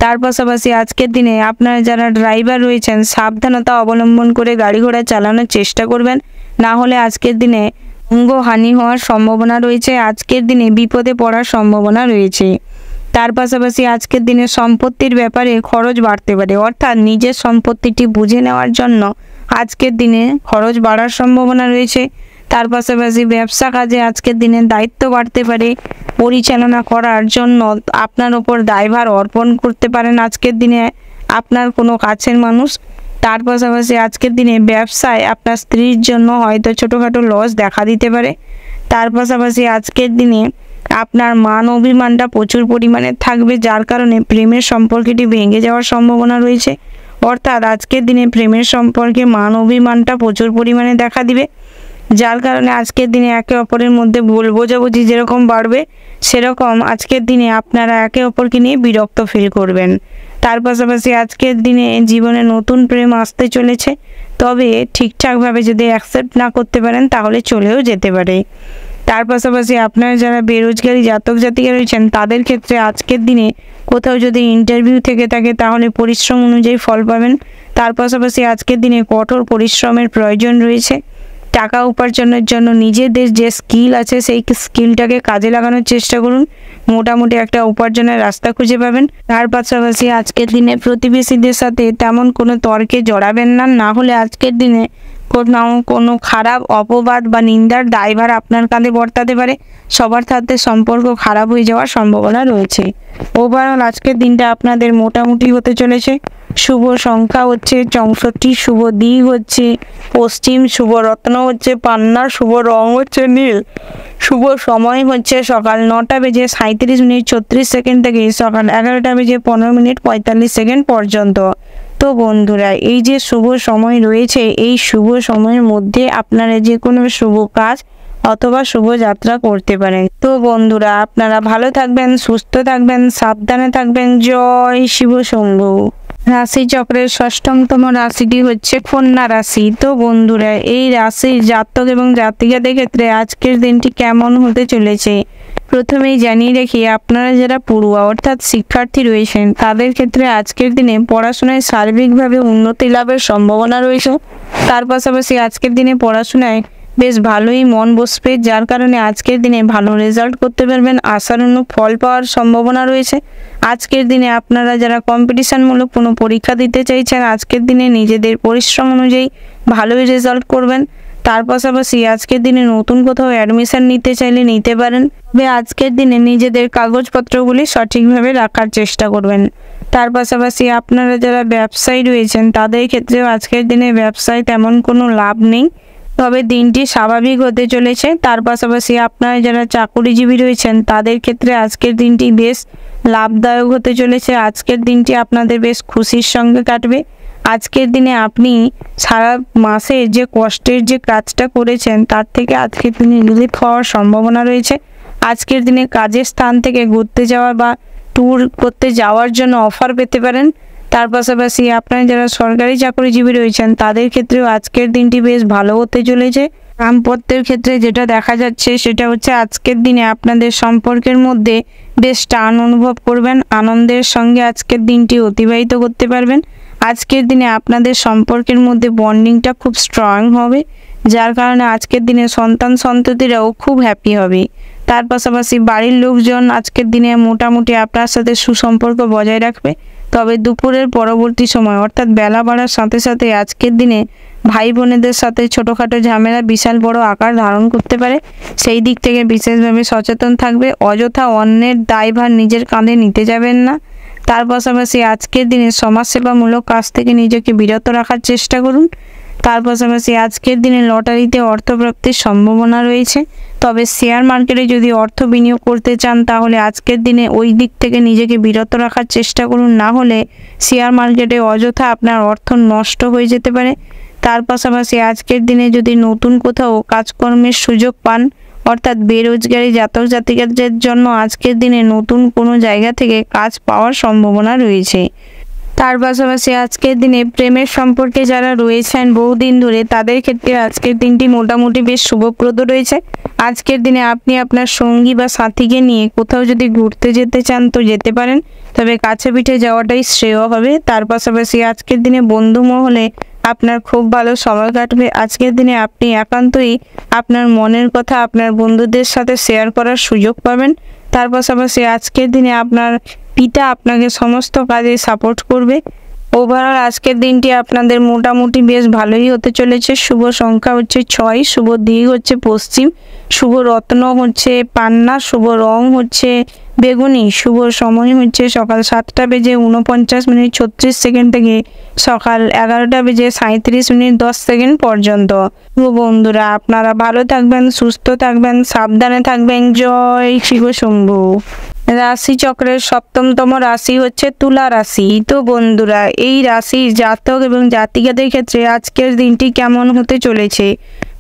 তার পাশাপাশি আজকের দিনে আপনারা যারা ড্রাইভার রয়েছেন সাবধানতা অবলম্বন করে গাড়ি ঘোড়া চালানোর চেষ্টা করবেন, না হলে আজকের দিনে অঙ্গহানি হওয়ার সম্ভাবনা রয়েছে। আজকের দিনে বিপদে পড়ার সম্ভাবনা রয়েছে। তার পাশাপাশি আজকের দিনে সম্পত্তির ব্যাপারে খরচ বাড়তে পারে, অর্থাৎ নিজের সম্পত্তিটি বুঝে নেওয়ার জন্য আজকের দিনে খরচ বাড়ার সম্ভাবনা রয়েছে। তার পাশাপাশি ব্যবসা কাজে আজকের দিনে দায়িত্ব বাড়তে পারে, পরিচালনা করার জন্য আপনার ওপর দায়ভার অর্পণ করতে পারেন আজকের দিনে আপনার কোনো কাছের মানুষ। তার পাশাপাশি আজকের দিনে ব্যবসায় আপনার স্ত্রীর জন্য হয়তো ছোটোখাটো লস দেখা দিতে পারে। তার পাশাপাশি আজকের দিনে আপনার মান অভিমানটা প্রচুর পরিমাণে থাকবে, যার কারণে প্রেমের সম্পর্কটি ভেঙে যাওয়ার সম্ভাবনা রয়েছে। অর্থাৎ আজকের দিনে প্রেমের সম্পর্কে মান অভিমানটা প্রচুর পরিমাণে দেখা দিবে, যার কারণে আজকের দিনে একে অপরের মধ্যে ভুল বোঝাবুঝি যেরকম বাড়বে, সেরকম আজকের দিনে আপনারা একে অপরকে নিয়ে বিরক্ত ফিল করবেন। তার পাশাপাশি আজকের দিনে জীবনে নতুন প্রেম আসতে চলেছে, তবে ঠিকঠাকভাবে যদি অ্যাকসেপ্ট না করতে পারেন তাহলে চলেও যেতে পারে। তার পাশাপাশি আপনারা যারা বেরোজগারি জাতক জাতিকা রয়েছেন তাদের ক্ষেত্রে আজকের দিনে কোথাও যদি ইন্টারভিউ থেকে থাকে তাহলে পরিশ্রম অনুযায়ী ফল পাবেন। তার পাশাপাশি আজকের দিনে কঠোর পরিশ্রমের প্রয়োজন রয়েছে। টাকা উপার্জনের জন্য নিজেদের যে স্কিল আছে সেই স্কিলটাকে কাজে লাগানোর চেষ্টা করুন, মোটামুটি একটা উপার্জনের রাস্তা খুঁজে পাবেন। তার পাশাপাশি আজকের দিনে প্রতিবেশীদের সাথে তেমন কোনো তর্কে জড়াবেন না, না হলে আজকের দিনে কোনো খারাপ অপবাদ বা নিন্দার দায়ভার আপনার কাঁধে বর্তাতে পারে, সবার সাথে সম্পর্ক খারাপ হয়ে যাওয়ার সম্ভাবনা রয়েছে। ওভারঅল আজকের দিনটা আপনাদের মোটামুটি হতে চলেছে। শুভ সংখ্যা হচ্ছে 64, শুভ দিক হচ্ছে পশ্চিম, শুভ রত্ন হচ্ছে পান্না, শুভ রং হচ্ছে নীল, শুভ সময় হচ্ছে সকাল 9:37:34 থেকে সকাল 11:15:45 পর্যন্ত। তো বন্ধুরা, এই যে শুভ সময় রয়েছে, এই শুভ সময়ের মধ্যে আপনারা যে কোনো শুভ কাজ অথবা শুভ যাত্রা করতে পারেন। তো বন্ধুরা, আপনারা ভালো থাকবেন, সুস্থ থাকবেন, সাবধানে থাকবেন। জয় শিব শম্ভু। রাশি চক্রের ষষ্ঠতম রাশিটি হচ্ছে কন্যা রাশি। তো বন্ধুরা, এই রাশির জাতক এবং জাতিকাদের ক্ষেত্রে আজকের দিনটি কেমন হতে চলেছে প্রথমেই জানিয়ে রাখি, আপনারা যারা পড়ুয়া অর্থাৎ শিক্ষার্থী রয়েছেন তাদের ক্ষেত্রে আজকের দিনে পড়াশোনায় সার্বিকভাবে উন্নতি লাভের সম্ভাবনা রয়েছে। তার পাশাপাশি আজকের দিনে পড়াশোনায় বেশ ভালোই মন বসবে, যার কারণে আজকের দিনে ভালো রেজাল্ট করতে পারবেন, আশানুরূপ ফল পাওয়ার সম্ভাবনা রয়েছে। আজকের দিনে আপনারা যারা কম্পিটিশনমূলক কোনো পরীক্ষা দিতে চাইছেন আজকের দিনে নিজেদের পরিশ্রম অনুযায়ী ভালোই রেজাল্ট করবেন। তার পাশাপাশি আজকের দিনে নতুন কোথাও অ্যাডমিশন নিতে চাইলে নিতে পারেন, তবে আজকের দিনে নিজেদের কাগজপত্রগুলি সঠিকভাবে রাখার চেষ্টা করবেন। তার পাশাপাশি আপনারা যারা ব্যবসায়ী রয়েছেন তাদের ক্ষেত্রেও আজকের দিনে ব্যবসায় তেমন কোনো লাভ নেই, তবে দিনটি স্বাভাবিক হতে চলেছে। তার পাশাপাশি আপনারা যারা চাকুরিজীবী রয়েছেন তাদের ক্ষেত্রে আজকের দিনটি বেশ লাভদায়ক হতে চলেছে। আজকের দিনটি আপনাদের বেশ খুশির সঙ্গে কাটবে। আজকের দিনে আপনি সারা মাসে যে কষ্টের যে কাজটা করেছেন তার থেকে আজকের দিনে রিলিফ হওয়ার সম্ভাবনা রয়েছে। আজকের দিনে কাজের স্থান থেকে ঘুরতে যাওয়া বা ট্যুর করতে যাওয়ার জন্য অফার পেতে পারেন। তার পাশাপাশি আপনারা যারা সরকারি চাকরিজীবী রয়েছেন তাদের ক্ষেত্রেও আজকের দিনটি বেশ ভালো হতে চলেছে। দাম্পত্যের ক্ষেত্রে যেটা দেখা যাচ্ছে সেটা হচ্ছে আজকের দিনে আপনাদের সম্পর্কের মধ্যে বেশ টান অনুভব করবেন, আনন্দের সঙ্গে আজকের দিনটি অতিবাহিত করতে পারবেন। আজকের দিনে আপনাদের সম্পর্কের মধ্যে বন্ডিংটা খুব স্ট্রং হবে, যার কারণে আজকের দিনে সন্তান সন্ততিরাও খুব হ্যাপি হবে। তার পাশাপাশি বাড়ির লোকজন আজকের দিনে মোটামুটি আপনার সাথে সুসম্পর্ক বজায় রাখবে, তবে দুপুরের পরবর্তী সময় অর্থাৎ বেলা বাড়ার সাথে সাথে আজকের দিনে ভাই বোনেদের সাথে ছোটোখাটো ঝামেলা বিশাল বড় আকার ধারণ করতে পারে, সেই দিক থেকে বিশেষভাবে সচেতন থাকবে। অযথা অন্যের দায়ভার নিজের কাঁধে নিতে যাবেন না। তার পাশাপাশি আজকের দিনে সমাজসেবামূলক কাজ থেকে নিজেকে বিরত রাখার চেষ্টা করুন। তার পাশাপাশি আজকের দিনে লটারিতে অর্থপ্রাপ্তির সম্ভাবনা রয়েছে, তবে শেয়ার মার্কেটে যদি অর্থ বিনিয়োগ করতে চান তাহলে আজকের দিনে ওই দিক থেকে নিজেকে বিরত রাখার চেষ্টা করুন, না হলে শেয়ার মার্কেটে অযথা আপনার অর্থ নষ্ট হয়ে যেতে পারে। তার পাশাপাশি আজকের দিনে যদি নতুন কোথাও কাজকর্মের সুযোগ পান অর্থাৎ বেরোজগারি জাতক জাতিকাদের জন্য আজকের দিনে নতুন কোনো জায়গা থেকে কাজ পাওয়ার সম্ভাবনা রয়েছে। তার পাশাপাশি আজকের দিনে প্রেমের সম্পর্কে যারা রয়েছেন বহুদিন ধরে তাদের ক্ষেত্রে আজকের দিনটি মোটামুটি বেশ শুভপ্রদ রয়েছে। আজকের দিনে আপনি আপনার সঙ্গী বা সাথীকে নিয়ে কোথাও যদি ঘুরতে যেতে চান তো যেতে পারেন, তবে কাছে পিঠে যাওয়াটাই শ্রেয় হবে। তার পাশাপাশি আজকের দিনে বন্ধু মহলে আপনার খুব ভালো সময় কাটবে। আজকের দিনে আপনি একান্তই আপনার মনের কথা আপনার বন্ধুদের সাথে শেয়ার করার সুযোগ পাবেন। তার পাশাপাশি আজকের দিনে আপনার পিতা আপনাকে সমস্ত কাজে সাপোর্ট করবে। ওভারঅল আজকের দিনটি আপনাদের মোটামুটি বেশ ভালোই হতে চলেছে। শুভ সংখ্যা হচ্ছে 6, শুভ দিক হচ্ছে পশ্চিম, শুভ রত্ন হচ্ছে পান্না, শুভ রং হচ্ছে বেগুনি, শুভ সময় হচ্ছে সকাল 7টা বেজে 49 মিনিট 36 সেকেন্ড থেকে সকাল 11টা বেজে 37 মিনিট 10 সেকেন্ড পর্যন্ত। বন্ধুরা, আপনারা ভালো থাকবেন, সুস্থ থাকবেন, সাবধানে থাকবেন। জয় শিব শম্ভু। রাশি চক্রের 7তম রাশি হচ্ছে তুলা রাশি। তো বন্ধুরা, এই রাশির জাতক এবং জাতিকাদের ক্ষেত্রে আজকের দিনটি কেমন হতে চলেছে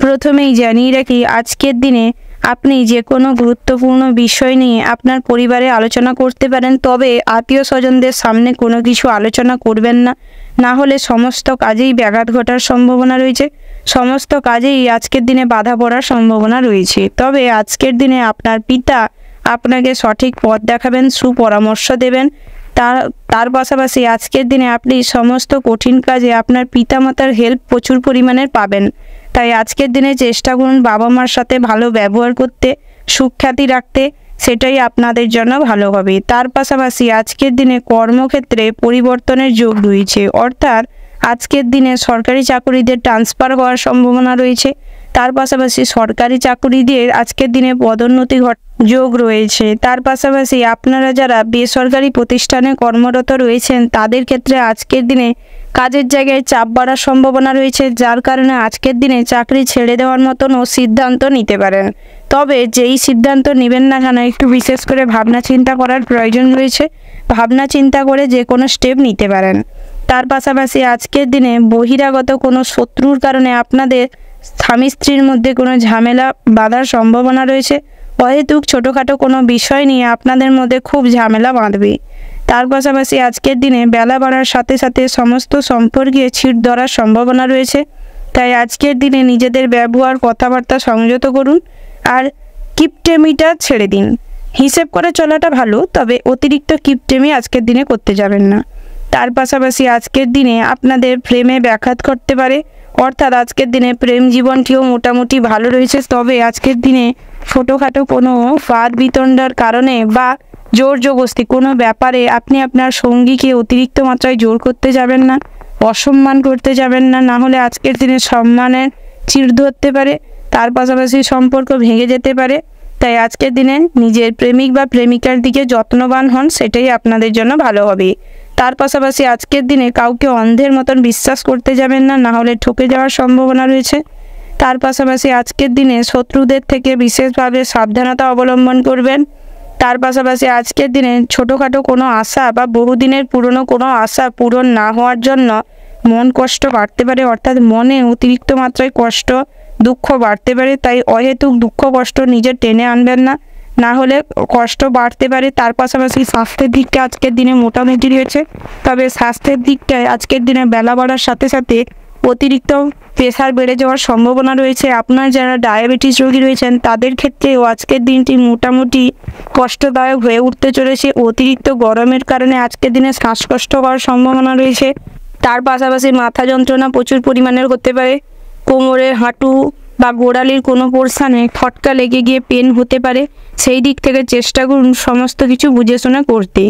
প্রথমেই জানিয়ে রাখি, আজকের দিনে আপনি যে কোনো গুরুত্বপূর্ণ বিষয় নিয়ে আপনার পরিবারে আলোচনা করতে পারেন, তবে আত্মীয় স্বজনদের সামনে কোনো কিছু আলোচনা করবেন না, না হলে সমস্ত কাজেই ব্যাঘাত ঘটার সম্ভাবনা রয়েছে। সমস্ত কাজেই আজকের দিনে বাধা পড়ার সম্ভাবনা রয়েছে। তবে আজকের দিনে আপনার পিতা আপনাকে সঠিক পথ দেখাবেন, সুপরামর্শ দেবেন। তার পাশাপাশি আজকের দিনে আপনি সমস্ত কঠিন কাজে আপনার পিতামাতার হেল্প প্রচুর পরিমাণে পাবেন। তাই আজকের দিনে চেষ্টা করুন বাবা মার সাথে ভালো ব্যবহার করতে, সুখ্যাতি রাখতে, সেটাই আপনাদের জন্য ভালো হবে। তার পাশাপাশি আজকের দিনে কর্মক্ষেত্রে পরিবর্তনের যোগ রয়েছে, অর্থাৎ আজকের দিনে সরকারি চাকরিদের ট্রান্সফার হওয়ার সম্ভাবনা রয়েছে। তার পাশাপাশি সরকারি চাকরিদের আজকের দিনে পদোন্নতি যোগ রয়েছে। তার পাশাপাশি আপনারা যারা বেসরকারি প্রতিষ্ঠানে কর্মরত রয়েছেন তাদের ক্ষেত্রে আজকের দিনে কাজের জায়গায় চাপ বাড়ার সম্ভাবনা রয়েছে, যার কারণে আজকের দিনে চাকরি ছেড়ে দেওয়ার মতনও সিদ্ধান্ত নিতে পারেন। তবে যেই সিদ্ধান্ত নেবেন না কেন একটু বিশেষ করে ভাবনা চিন্তা করার প্রয়োজন রয়েছে। ভাবনা চিন্তা করে যে কোনো স্টেপ নিতে পারেন। তার পাশাপাশি আজকের দিনে বহিরাগত কোনো শত্রুর কারণে আপনাদের স্বামী স্ত্রীর মধ্যে কোনো ঝামেলা বাঁধার সম্ভাবনা রয়েছে। অহেতুক ছোটোখাটো কোনো বিষয় নিয়ে আপনাদের মধ্যে খুব ঝামেলা বাঁধবে। তার পাশাপাশি আজকের দিনে বেলা বাড়ার সাথে সাথে সমস্ত সম্পর্কে ছিট ধরার সম্ভাবনা রয়েছে। তাই আজকের দিনে নিজেদের ব্যবহার কথাবার্তা সংযত করুন আর কিপটেমিটা ছেড়ে দিন। হিসেব করে চলাটা ভালো, তবে অতিরিক্ত কিপটেমি আজকের দিনে করতে যাবেন না। তার পাশাপাশি আজকের দিনে আপনাদের প্রেমে ব্যাঘাত করতে পারে, অর্থাৎ আজকের দিনে প্রেম জীবনটিও মোটামুটি ভালো রয়েছে। তবে আজকের দিনে ছোটোখাটো কোনো বাদ বিতণ্ডার কারণে বা জোর জবরদস্তি কোনো ব্যাপারে আপনি আপনার সঙ্গীকে অতিরিক্ত মাত্রায় জোর করতে যাবেন না, অসম্মান করতে যাবেন না, না হলে আজকের দিনে সম্মানের চিড় ধরতে পারে। তার পাশাপাশি সম্পর্ক ভেঙে যেতে পারে। তাই আজকের দিনে নিজের প্রেমিক বা প্রেমিকার দিকে যত্নবান হন, সেটাই আপনাদের জন্য ভালো হবে। তার পাশাপাশি আজকের দিনে কাউকে অন্ধের মতন বিশ্বাস করতে যাবেন না, না হলে ঠকে যাওয়ার সম্ভাবনা রয়েছে। তার পাশাপাশি আজকের দিনে শত্রুদের থেকে বিশেষভাবে সাবধানতা অবলম্বন করবেন। তার পাশাপাশি আজকের দিনে ছোটোখাটো কোনো আশা বা বহুদিনের পুরনো কোনো আশা পূরণ না হওয়ার জন্য মন কষ্ট বাড়তে পারে, অর্থাৎ মনে অতিরিক্ত মাত্রায় কষ্ট দুঃখ বাড়তে পারে। তাই অহেতুক দুঃখ কষ্ট নিজে টেনে আনবেন না, না হলে কষ্ট বাড়তে পারে। তার পাশাপাশি স্বাস্থ্যের দিকটা আজকের দিনে মোটামুটি রয়েছে, তবে স্বাস্থ্যের দিকটায় আজকের দিনে বেলা বাড়ার সাথে সাথে অতিরিক্ত প্রেশার বেড়ে যাওয়ার সম্ভাবনা রয়েছে। আপনার যারা ডায়াবেটিস রোগী রয়েছেন তাদের ক্ষেত্রেও আজকের দিনটি মোটামুটি কষ্টদায়ক হয়ে উঠতে চলেছে। অতিরিক্ত গরমের কারণে আজকের দিনে শ্বাসকষ্ট হওয়ার সম্ভাবনা রয়েছে। তার পাশাপাশি মাথা যন্ত্রণা প্রচুর পরিমাণের হতে পারে। কোমরে, হাঁটু বা গোড়ালির কোনো পোর্শনে খটকা লেগে গিয়ে পেন হতে পারে। সেই দিক থেকে চেষ্টা করুন সমস্ত কিছু বুঝে শুনে করতে।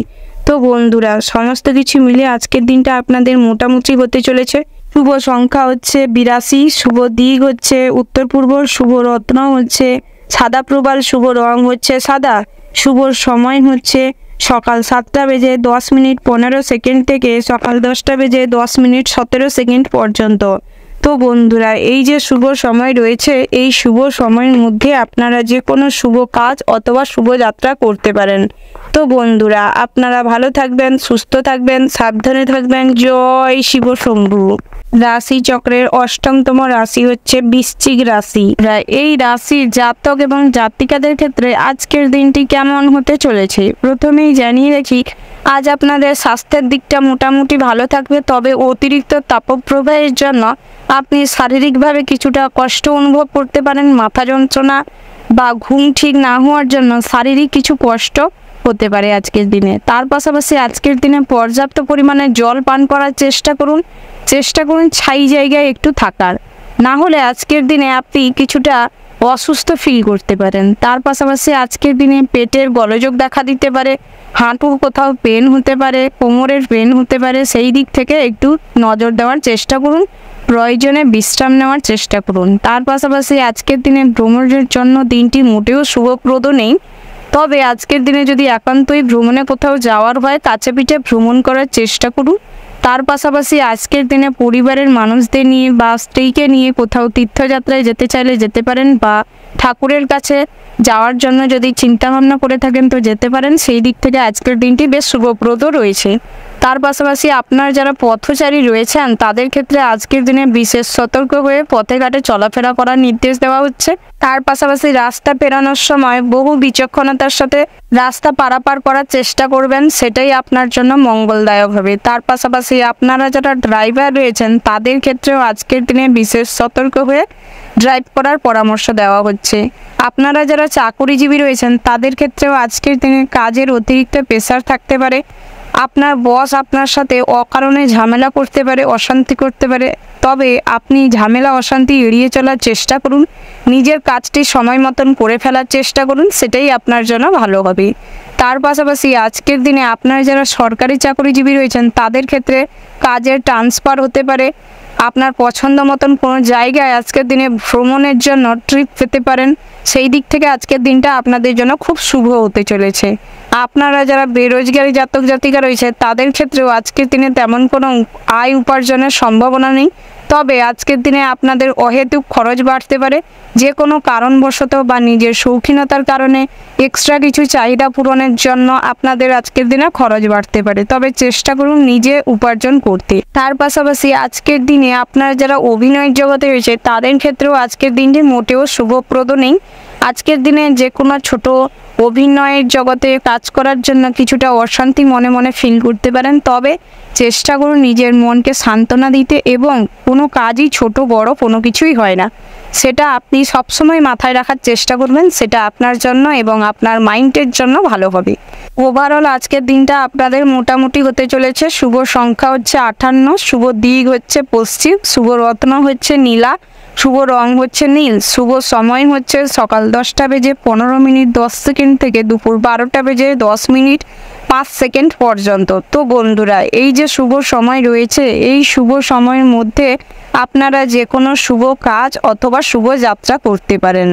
তো বন্ধুরা, সমস্ত কিছু মিলে আজকের দিনটা আপনাদের মোটামুটি হতে চলেছে। শুভ সংখ্যা হচ্ছে 82, শুভ দিক হচ্ছে উত্তর পূর্ব, শুভ রত্ন হচ্ছে সাদা প্রবাল, শুভ রং হচ্ছে সাদা, শুভ সময় হচ্ছে সকাল 7টা বেজে 10 মিনিট 15 সেকেন্ড থেকে সকাল 10টা বেজে 10 মিনিট 17 সেকেন্ড পর্যন্ত। তো বন্ধুরা, এই যে শুভ সময় রয়েছে, এই শুভ সময়ের মধ্যে আপনারা যে কোনো শুভ কাজ অথবা শুভ যাত্রা করতে পারেন। তো বন্ধুরা, আপনারা ভালো থাকবেন, সুস্থ থাকবেন, সাবধানে থাকবেন। জয় শিব শম্ভু। রাশি চক্রের অষ্টমতম রাশি হচ্ছে বৃশ্চিক রাশি। এই রাশির জাতক এবং জাতিকাদের ক্ষেত্রে আজকের দিনটি কেমন হতে চলেছে প্রথমেই জানিয়ে রাখি, আজ আপনাদের স্বাস্থ্যের দিকটা মোটামুটি ভালো থাকবে, তবে অতিরিক্ত তাপপ্রবাহের জন্য আপনি শারীরিকভাবে কিছুটা কষ্ট অনুভব করতে পারেন। মাথা যন্ত্রণা বা ঘুম ঠিক না হওয়ার জন্য শারীরিক কিছু কষ্ট হতে পারে আজকের দিনে। তার পাশাপাশি আজকের দিনে পর্যাপ্ত পরিমাণে জল পান করার চেষ্টা করুন ছাই জায়গায় একটু থাকার, না হলে আজকের দিনে আপনি কিছুটা অসুস্থ ফিল করতে পারেন। তার পাশাপাশি আজকের দিনে পেটের গোলযোগ দেখা দিতে পারে, হাঁটুর কোথাও পেন হতে পারে, কোমরের পেন হতে পারে, সেই দিক থেকে একটু নজর দেওয়ার চেষ্টা করুন, প্রয়োজনে বিশ্রাম নেওয়ার চেষ্টা করুন। তার পাশাপাশি আজকের দিনে ভ্রমণের জন্য দিনটি মোটেও শুভপ্রদ নেই, তবে আজকের দিনে যদি একান্তই ভ্রমণে কোথাও যাওয়ার হয় কাছে পিঠে ভ্রমণ করার চেষ্টা করুন। তার পাশাপাশি আজকের দিনে পরিবারের মানুষদের নিয়ে বা স্ত্রীকে নিয়ে কোথাও তীর্থযাত্রায় যেতে চাইলে যেতে পারেন, বা ঠাকুরের কাছে যাওয়ার জন্য যদি চিন্তাভাবনা করে থাকেন তো যেতে পারেন। সেই দিক থেকে আজকের দিনটি বেশ শুভপ্রদ রয়েছে। তার পাশাপাশি আপনার যারা পথচারী রয়েছেন তাদের ক্ষেত্রে আজকের দিনে বিশেষ সতর্ক হয়ে পথে ঘাটে চলাফেরা করার নির্দেশ দেওয়া হচ্ছে। তার পাশাপাশি রাস্তা পেরানোর সময় বহু বিচক্ষণতার সাথে রাস্তা পারাপার করার চেষ্টা করবেন, সেটাই আপনার জন্য মঙ্গলদায়ক হবে। তার পাশাপাশি আপনারা যারা ড্রাইভার রয়েছেন তাদের ক্ষেত্রেও আজকের দিনে বিশেষ সতর্ক হয়ে ড্রাইভ করার পরামর্শ দেওয়া হচ্ছে। আপনারা যারা চাকুরিজীবী রয়েছেন তাদের ক্ষেত্রেও আজকের দিনে কাজের অতিরিক্ত প্রেসার থাকতে পারে, আপনার বস আপনার সাথে অকারণে ঝামেলা করতে পারে, অশান্তি করতে পারে, তবে আপনি ঝামেলা অশান্তি এড়িয়ে চলার চেষ্টা করুন, নিজের কাজটি সময় মতন করে ফেলার চেষ্টা করুন, সেটাই আপনার জন্য ভালো হবে। তার পাশাপাশি আজকের দিনে আপনারা যারা সরকারি চাকরিজীবী রয়েছেন তাদের ক্ষেত্রে কাজের ট্রান্সফার হতে পারে, আপনার পছন্দ মতন কোনো জায়গায় আজকের দিনে ভ্রমণের জন্য ট্রিপ পেতে পারেন, সেই দিক থেকে আজকের দিনটা আপনাদের জন্য খুব শুভ হতে চলেছে। আপনারা যারা বেরোজগারি জাতক জাতিকা রয়েছে তাদের ক্ষেত্রেও আজকের দিনে তেমন কোনো আয় উপার্জনের সম্ভাবনা নেই, তবে আজকের দিনে আপনাদের অহেতুক খরচ বাড়তে পারে, যে কোনো কারণবশত বা নিজের শৌখিনতার কারণে এক্সট্রা কিছু চাহিদা পূরণের জন্য আপনাদের আজকের দিনে খরচ বাড়তে পারে, তবে চেষ্টা করুন নিজে উপার্জন করতে। তার পাশাপাশি আজকের দিনে আপনারা যারা অভিনয়ের জগতে রয়েছে তাদের ক্ষেত্রেও আজকের দিনটি মোটেও শুভপ্রদ নেই। আজকের দিনে যে কোনো ছোট অভিনয়ের জগতে কাজ করার জন্য কিছুটা অশান্তি মনে মনে ফিল করতে পারেন, তবে চেষ্টা করুন নিজের মনকে সান্ত্বনা দিতে, এবং কোনো কাজই ছোট বড় কোনো কিছুই হয় না, সেটা আপনি সবসময় মাথায় রাখার চেষ্টা করবেন, সেটা আপনার জন্য এবং আপনার মাইন্ডের জন্য ভালো হবে। ওভারঅল আজকের দিনটা আপনাদের মোটামুটি হতে চলেছে। শুভ সংখ্যা হচ্ছে 58, শুভ দিক হচ্ছে পশ্চিম, শুভ রত্ন হচ্ছে নীলা, শুভ রং হচ্ছে নীল, শুভ সময় হচ্ছে সকাল 10টা বেজে 15 মিনিট 10 সেকেন্ড থেকে দুপুর 12টা বেজে 10 মিনিট 5 সেকেন্ড পর্যন্ত। তো বন্ধুরা, এই যে শুভ সময় রয়েছে এই শুভ সময়ের মধ্যে আপনারা যে কোনো শুভ কাজ অথবা শুভ যাত্রা করতে পারেন।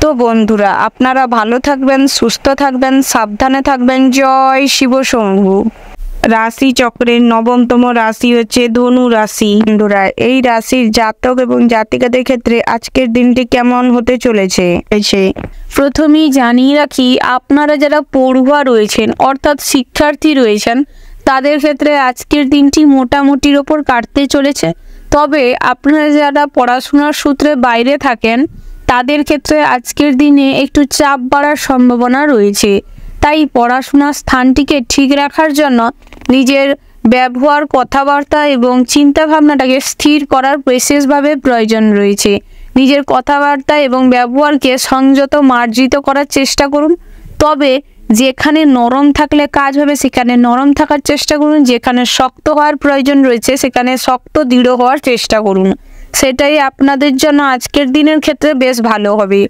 তো বন্ধুরা, আপনারা ভালো থাকবেন, সুস্থ থাকবেন, সাবধানে থাকবেন। জয় শিব শম্ভু। রাশি চক্রের 9তম রাশি হচ্ছে ধনু রাশি। বন্ধুরা, এই রাশির জাতক এবং জাতিকাদের ক্ষেত্রে আজকের দিনটি কেমন হতে চলেছে প্রথমেই জানিয়ে রাখি, আপনারা যারা পড়ুয়া রয়েছেন অর্থাৎ শিক্ষার্থী রয়েছেন তাদের ক্ষেত্রে আজকের দিনটি মোটামুটির ওপর কাটতে চলেছে, তবে আপনারা যারা পড়াশোনার সূত্রে বাইরে থাকেন তাদের ক্ষেত্রে আজকের দিনে একটু চাপ বাড়ার সম্ভাবনা রয়েছে। তাই পড়াশোনার স্থানটিকে ঠিক রাখার জন্য নিজের ব্যবহার, কথাবার্তা এবং চিন্তাভাবনাটাকে স্থির করার বিশেষভাবে প্রয়োজন রয়েছে। নিজের কথাবার্তা এবং ব্যবহারকে সংযত মার্জিত করার চেষ্টা করুন, তবে যেখানে নরম থাকলে কাজ হবে সেখানে নরম থাকার চেষ্টা করুন, যেখানে শক্ত হওয়ার প্রয়োজন রয়েছে সেখানে শক্ত দৃঢ় হওয়ার চেষ্টা করুন, সেটাই আপনাদের জন্য আজকের দিনের ক্ষেত্রে বেশ ভালো হবে।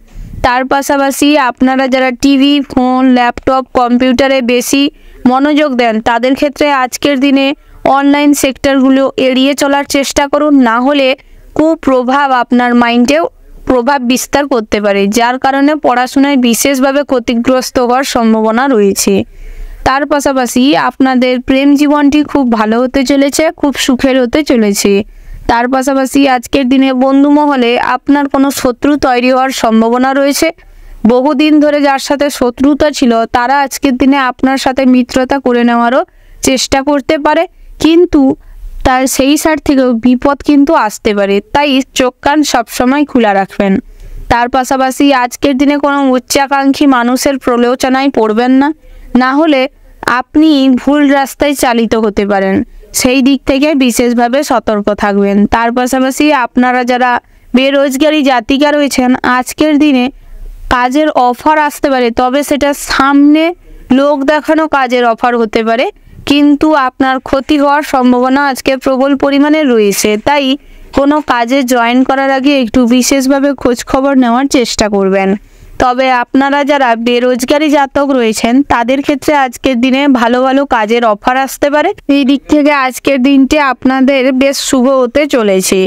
তার পাশাপাশি আপনারা যারা টিভি, ফোন, ল্যাপটপ, কম্পিউটারে বেশি মনোযোগ দেন তাদের ক্ষেত্রে আজকের দিনে অনলাইন সেক্টরগুলো এড়িয়ে চলার চেষ্টা করুন, না হলে কুপ্রভাব আপনার মাইন্ডেও প্রভাব বিস্তার করতে পারে, যার কারণে পড়াশোনায় বিশেষভাবে ক্ষতিগ্রস্ত হওয়ার সম্ভাবনা রয়েছে। তার পাশাপাশি আপনাদের প্রেম জীবনটি খুব ভালো হতে চলেছে, খুব সুখের হতে চলেছে। তার পাশাপাশি আজকের দিনে বন্ধু মহলে আপনার কোনো শত্রু তৈরি হওয়ার সম্ভাবনা রয়েছে। বহুদিন ধরে যার সাথে শত্রুতা ছিল তারা আজকের দিনে আপনার সাথে মিত্রতা করে নেওয়ারও চেষ্টা করতে পারে, কিন্তু তার সেই সাইড থেকেও বিপদ কিন্তু আসতে পারে, তাই চোখ কান সবসময় খোলা রাখবেন। তার পাশাপাশি আজকের দিনে কোনো উচ্চাকাঙ্ক্ষী মানুষের প্রলোচনায় পড়বেন না, না হলে আপনি ভুল রাস্তায় চালিত হতে পারেন। সেই দিক থেকে বিশেষভাবে সতর্ক থাকবেন। তার পাশাপাশি আপনারা যারা বেরোজগারি জাতিকা রয়েছেন, আজকের দিনে কাজের অফার আসতে পারে, তবে সেটা সামনে লোক দেখানো কাজের অফার হতে পারে, কিন্তু আপনার ক্ষতি হওয়ার সম্ভাবনা আজকে প্রবল পরিমাণে রয়েছে। তাই কোনো কাজে জয়েন করার আগে একটু বিশেষভাবে খোঁজ খবর নেওয়ার চেষ্টা করবেন। তবে আপনারা যারা বেরোজগারি জাতক রয়েছেন তাদের ক্ষেত্রে আজকের দিনে ভালো ভালো কাজের অফার আসতে পারে। এই দিক থেকে আজকের দিনটি আপনাদের বেশ শুভ হতে চলেছে।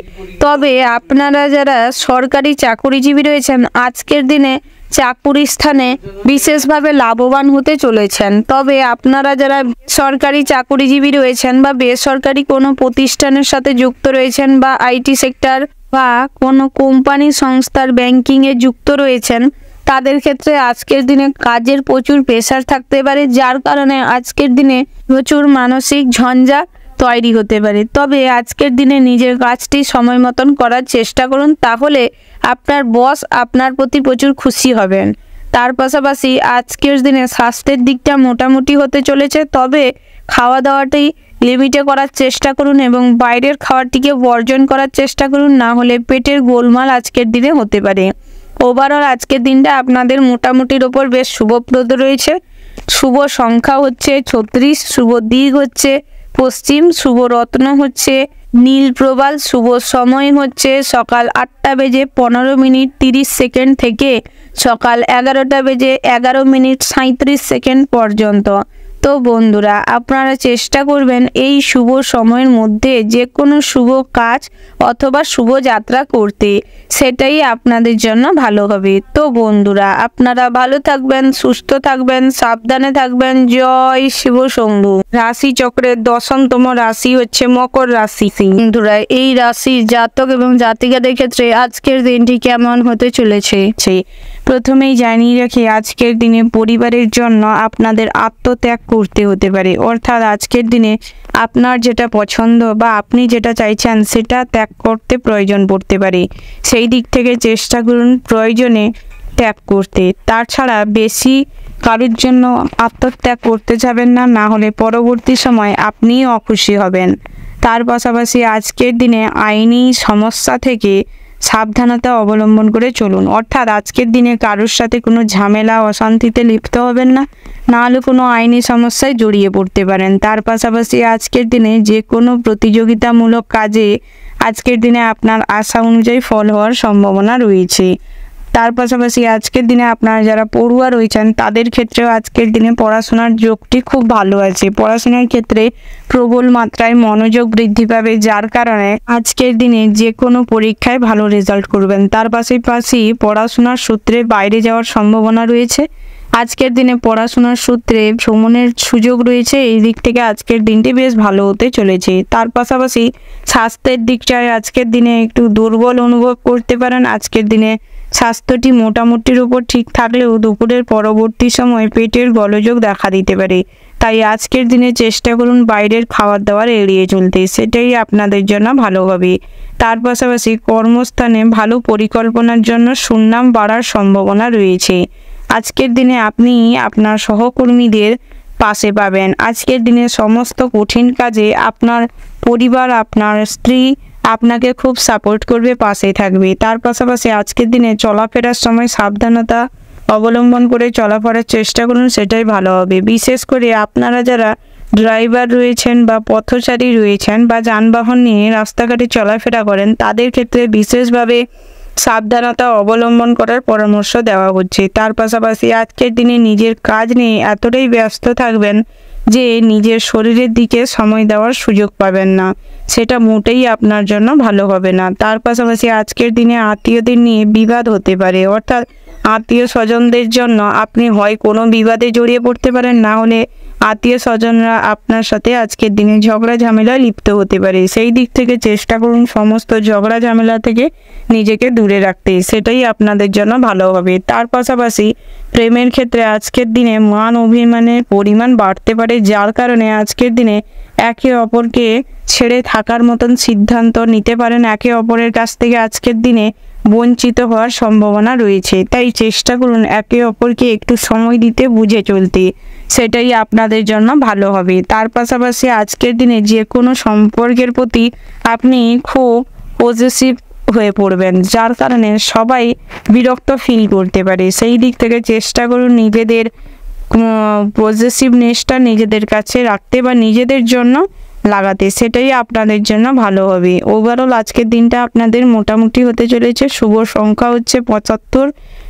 তবে আপনারা যারা সরকারি চাকুরিজীবী রয়েছেন, আজকের দিনে চাকুরি স্থানে বিশেষভাবে লাভবান হতে চলেছেন। তবে আপনারা যারা সরকারি চাকুরিজীবী রয়েছেন বা বেসরকারি কোনো প্রতিষ্ঠানের সাথে যুক্ত রয়েছেন বা আইটি সেক্টর বা কোনো কোম্পানি সংস্থার ব্যাংকিংয়ে যুক্ত রয়েছেন, তাদের ক্ষেত্রে আজকের দিনে কাজের প্রচুর প্রেশার থাকতে পারে, যার কারণে আজকের দিনে প্রচুর মানসিক ঝঞ্ঝা তৈরি হতে পারে। তবে আজকের দিনে নিজের কাজটি সময় মতন করার চেষ্টা করুন, তাহলে আপনার বস আপনার প্রতি প্রচুর খুশি হবেন। তার পাশাপাশি আজকের দিনে স্বাস্থ্যের দিকটা মোটামুটি হতে চলেছে, তবে খাওয়া দাওয়াটাই লিমিটে করার চেষ্টা করুন এবং বাইরের খাবারটিকে বর্জন করার চেষ্টা করুন, না হলে পেটের গোলমাল আজকের দিনে হতে পারে। ওভারঅল আজকের দিনটা আপনাদের মোটামুটির ওপর বেশ শুভপ্রদ রয়েছে। শুভ সংখ্যা হচ্ছে 36, শুভ দিক হচ্ছে পশ্চিম, শুভ রত্ন হচ্ছে নীল প্রবাল, শুভ সময় হচ্ছে সকাল 8টা বেজে 15 মিনিট 30 সেকেন্ড থেকে সকাল 11টা বেজে 11 মিনিট 37 সেকেন্ড পর্যন্ত। তো বন্ধুরা, আপনারা চেষ্টা করবেন এই শুভ সময়ের মধ্যে যে কোনো শুভ কাজ অথবা শুভ যাত্রা করতে, সেটাই আপনাদের জন্য ভালো হবে। তো বন্ধুরা, আপনারা ভালো থাকবেন, সুস্থ থাকবেন, সাবধানে থাকবেন। জয় শিব শম্ভু। রাশি চক্রের 10তম রাশি হচ্ছে মকর রাশি। বন্ধুরা, এই রাশির জাতক এবং জাতিকাদের ক্ষেত্রে আজকের দিনটি কেমন হতে চলেছে প্রথমেই জানিয়ে রাখি, আজকের দিনে পরিবারের জন্য আপনাদের আত্মত্যাগ করতে হতে পারে। অর্থাৎ আজকের দিনে আপনার যেটা পছন্দ বা আপনি যেটা চাইছেন সেটা ত্যাগ করতে প্রয়োজন পড়তে পারে। সেই দিক থেকে চেষ্টা করুন প্রয়োজনে ত্যাগ করতে। তাছাড়া বেশি কারোর জন্য আত্মত্যাগ করতে যাবেন না, না হলে পরবর্তী সময় আপনিই অখুশি হবেন। তার পাশাপাশি আজকের দিনে আইনি সমস্যা থেকে সাবধানতা অবলম্বন করে চলুন। অর্থাৎ আজকের দিনে কারোর সাথে কোনো ঝামেলা অশান্তিতে লিপ্ত হবেন না, নাহলে কোনো আইনি সমস্যায় জড়িয়ে পড়তে পারেন। তার পাশাপাশি আজকের দিনে যে কোনো প্রতিযোগিতামূলক কাজে আজকের দিনে আপনার আশা অনুযায়ী ফল হওয়ার সম্ভাবনা রয়েছে। তার পাশাপাশি আজকের দিনে আপনারা যারা পড়ুয়া রয়েছেন তাদের ক্ষেত্রেও আজকের দিনে পড়াশোনার যোগটি খুব ভালো আছে। পড়াশোনার ক্ষেত্রে প্রবল মাত্রায় মনোযোগ বৃদ্ধি পাবে, যার কারণে আজকের দিনে যে কোনো পরীক্ষায় ভালো রেজাল্ট করবেন। তার পাশাপাশি পড়াশোনার সূত্রে বাইরে যাওয়ার সম্ভাবনা রয়েছে। আজকের দিনে পড়াশোনার সূত্রে ভ্রমণের সুযোগ রয়েছে। এই দিক থেকে আজকের দিনটি বেশ ভালো হতে চলেছে। তার পাশাপাশি স্বাস্থ্যের দিকটায় আজকের দিনে একটু দুর্বল অনুভব করতে পারেন। আজকের দিনে স্বাস্থ্যটি মোটামুটির উপর ঠিক থাকলেও দুপুরের পরবর্তী সময় পেটের গোলযোগ দেখা দিতে পারে। তাই আজকের দিনে চেষ্টা করুন বাইরের খাবার দাবার এড়িয়ে চলতে, সেটাই আপনাদের জন্য ভালো হবে। তার পাশাপাশি কর্মস্থানে ভালো পরিকল্পনার জন্য সুনাম বাড়ার সম্ভাবনা রয়েছে। আজকের দিনে আপনি আপনার সহকর্মীদের পাশে পাবেন। আজকের দিনে সমস্ত কঠিন কাজে আপনার পরিবার, আপনার স্ত্রী আপনাকে খুব সাপোর্ট করবে, পাশে থাকবে। তার পাশাপাশি আজকের দিনে চলাফেরার সময় সাবধানতা অবলম্বন করে চলাফেরার চেষ্টা করুন, সেটাই ভালো হবে। বিশেষ করে আপনারা যারা ড্রাইভার রয়েছেন বা পথচারী রয়েছেন বা যানবাহন নিয়ে রাস্তাঘাটে চলাফেরা করেন, তাদের ক্ষেত্রে বিশেষভাবে সাবধানতা অবলম্বন করার পরামর্শ দেওয়া হচ্ছে। তার পাশাপাশি আজকের দিনে নিজের কাজ নিয়ে এতটাই ব্যস্ত থাকবেন যে নিজের শরীরের দিকে সময় দেওয়ার সুযোগ পাবেন না, সেটা মোটেই আপনার জন্য ভালো হবে না। তার পাশাপাশি আজকের দিনে আত্মীয়দের নিয়ে বিবাদ হতে পারে। অর্থাৎ আত্মীয় স্বজনদের জন্য আপনি হয় কোনো বিবাদে জড়িয়ে পড়তে পারেন, না হলে আত্মীয় স্বজনরা আপনার সাথে আজকের দিনে ঝগড়া ঝামেলায় লিপ্ত হতে পারে। সেই দিক থেকে চেষ্টা করুন সমস্ত ঝগড়া ঝামেলা থেকে নিজেকে দূরে রাখতে, সেটাই আপনাদের জন্য ভালো হবে। তার পাশাপাশি প্রেমের ক্ষেত্রে আজকের দিনে মান অভিমানের পরিমাণ বাড়তে পারে, যার কারণে আজকের দিনে একে অপরকে ছেড়ে থাকার মতন সিদ্ধান্ত নিতে পারেন। একে অপরের কাছ থেকে আজকের দিনে বঞ্চিত হওয়ার সম্ভাবনা রয়েছে, তাই চেষ্টা করুন একে অপরকে একটু সময় দিতে, বুঝে চলতে, সেটাই আপনাদের জন্য ভালো হবে। তার পাশাপাশি আজকের দিনে যে কোনো সম্পর্কের প্রতি আপনি খুব পজেসিভ হয়ে পড়বেন, যার কারণে সবাই বিরক্ত ফিল করতে পারে। সেই দিক থেকে চেষ্টা করুন নিজেদের পজেসিভনেসটা নিজেদের কাছে রাখতে বা নিজেদের জন্য লাগাতে, সেটাই আপনাদের জন্য ভালো হবে। ওভারঅল আজকের দিনটা আপনাদের মোটামুটি হতে চলেছে। শুভ সংখ্যা হচ্ছে 75,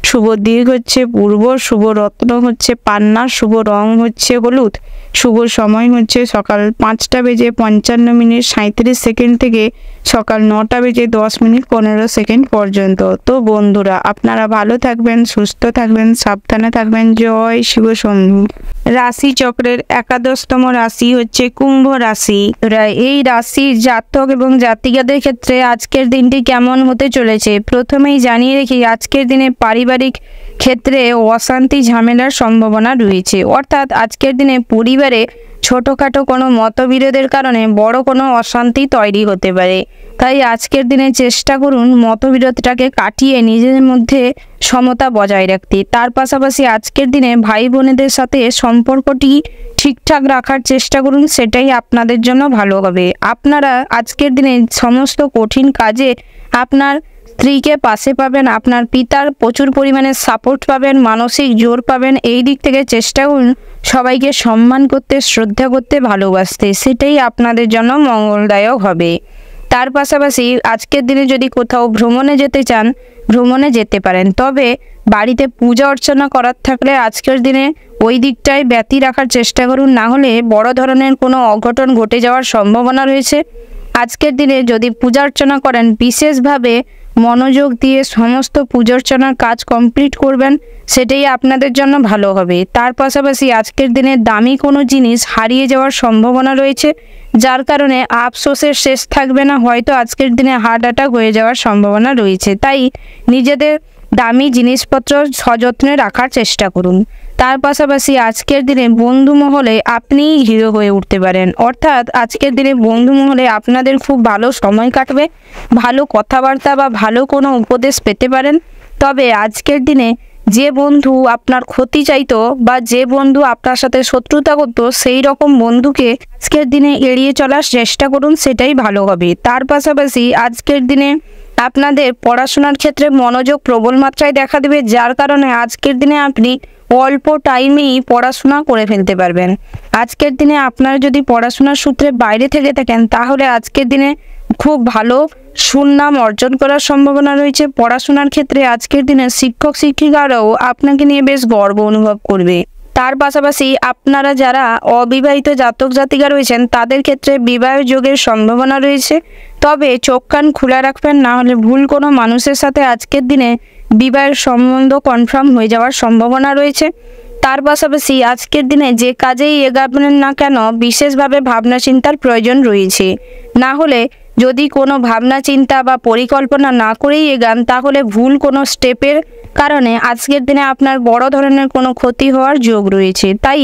শুভ দিক হচ্ছে পূর্ব, শুভ রত্ন হচ্ছে পান্না, শুভ রং হচ্ছে হলুদ, শুভ সময় হচ্ছে সকাল 5:55:37 থেকে সকাল 9:10:15 পর্যন্ত। তো বন্ধুরা, আপনারা ভালো থাকবেন, সুস্থ থাকবেন, সাবধানে থাকবেন। জয় শিব শম্ভু। রাশি চক্রের 11তম রাশি হচ্ছে কুম্ভ রাশি। এই রাশির জাতক এবং জাতিকাদের ক্ষেত্রে আজকের দিনটি কেমন হতে চলেছে প্রথমেই জানিয়ে রেখি, আজকের দিনে পারিবারিক ক্ষেত্রে অশান্তি ঝামেলার সম্ভাবনা রয়েছে। অর্থাৎ আজকের দিনে পরিবারে ছোটোখাটো কোনো মতবিরোধের কারণে বড় কোনো অশান্তি তৈরি হতে পারে। তাই আজকের দিনে চেষ্টা করুন মতবিরোধটাকে কাটিয়ে নিজেদের মধ্যে সমতা বজায় রাখতে। তার পাশাপাশি আজকের দিনে ভাই বোনেদের সাথে সম্পর্কটি ঠিকঠাক রাখার চেষ্টা করুন, সেটাই আপনাদের জন্য ভালো হবে। আপনারা আজকের দিনে সমস্ত কঠিন কাজে আপনার স্ত্রীকে পাশে পাবেন, আপনার পিতার প্রচুর পরিমাণে সাপোর্ট পাবেন, মানসিক জোর পাবেন। এই দিক থেকে চেষ্টা করুন সবাইকে সম্মান করতে, শ্রদ্ধা করতে, ভালোবাসতে, সেটাই আপনাদের জন্য মঙ্গলদায়ক হবে। তার পাশাপাশি আজকের দিনে যদি কোথাও ভ্রমণে যেতে চান, ভ্রমণে যেতে পারেন, তবে বাড়িতে পূজা অর্চনা করার থাকলে আজকের দিনে ওই দিকটায় ব্যতি রাখার চেষ্টা করুন, না হলে বড় ধরনের কোনো অঘটন ঘটে যাওয়ার সম্ভাবনা রয়েছে। আজকের দিনে যদি পূজা অর্চনা করেন, বিশেষভাবে মনোযোগ দিয়ে সমস্ত পূজার্চনার কাজ কমপ্লিট করবেন, সেটাই আপনাদের জন্য ভালো হবে। তার পাশাপাশি আজকের দিনে দামি কোনো জিনিস হারিয়ে যাওয়ার সম্ভাবনা রয়েছে, যার কারণে আফসোসের শেষ থাকবে না, হয়তো আজকের দিনে হার্ট অ্যাটাক হয়ে যাওয়ার সম্ভাবনা রয়েছে। তাই নিজেদের দামি জিনিসপত্র সযত্নে রাখার চেষ্টা করুন। তার পাশাপাশি আজকের দিনে বন্ধু মহলে আপনিই হিরো হয়ে উঠতে পারেন। অর্থাৎ আজকের দিনে বন্ধু মহলে আপনাদের খুব ভালো সময় কাটবে, ভালো কথাবার্তা বা ভালো কোনো উপদেশ পেতে পারেন। তবে আজকের দিনে যে বন্ধু আপনার ক্ষতি চাইতো বা যে বন্ধু আপনার সাথে শত্রুতা করতো, সেই রকম বন্ধুকে আজকের দিনে এড়িয়ে চলার চেষ্টা করুন, সেটাই ভালো হবে। তার পাশাপাশি আজকের দিনে আপনাদের পড়াশোনার ক্ষেত্রে মনোযোগ প্রবল মাত্রায় দেখা দেবে, যার কারণে আজকের দিনে আপনি অল্প টাইমেই পড়াশোনা করে ফেলতে পারবেন। আজকের দিনে আপনারা যদি পড়াশোনার সূত্রে বাইরে থেকে থাকেন, তাহলে আজকের দিনে খুব ভালো সুনাম অর্জন করার সম্ভাবনা রয়েছে। পড়াশোনার ক্ষেত্রে আজকের দিনে শিক্ষক শিক্ষিকারাও আপনাকে নিয়ে বেশ গর্ব অনুভব করবে। তার পাশাপাশি আপনারা যারা অবিবাহিত জাতক জাতিকা রয়েছেন, তাদের ক্ষেত্রে বিবাহ যোগের সম্ভাবনা রয়েছে, তবে চোখ কান খোলা রাখবেন, না হলে ভুল কোনো মানুষের সাথে আজকের দিনে বিবাহের সম্বন্ধ কনফার্ম হয়ে যাওয়ার সম্ভাবনা রয়েছে। তার পাশাপাশি আজকের দিনে যে কাজেই এগাবেন না কেন, বিশেষভাবে ভাবনা চিন্তার প্রয়োজন রয়েছে, না হলে যদি কোনো ভাবনা চিন্তা বা পরিকল্পনা না করেই এগান, তাহলে ভুল কোনো স্টেপের কারণে আজকের দিনে আপনার বড় ধরনের কোনো ক্ষতি হওয়ার যোগ রয়েছে। তাই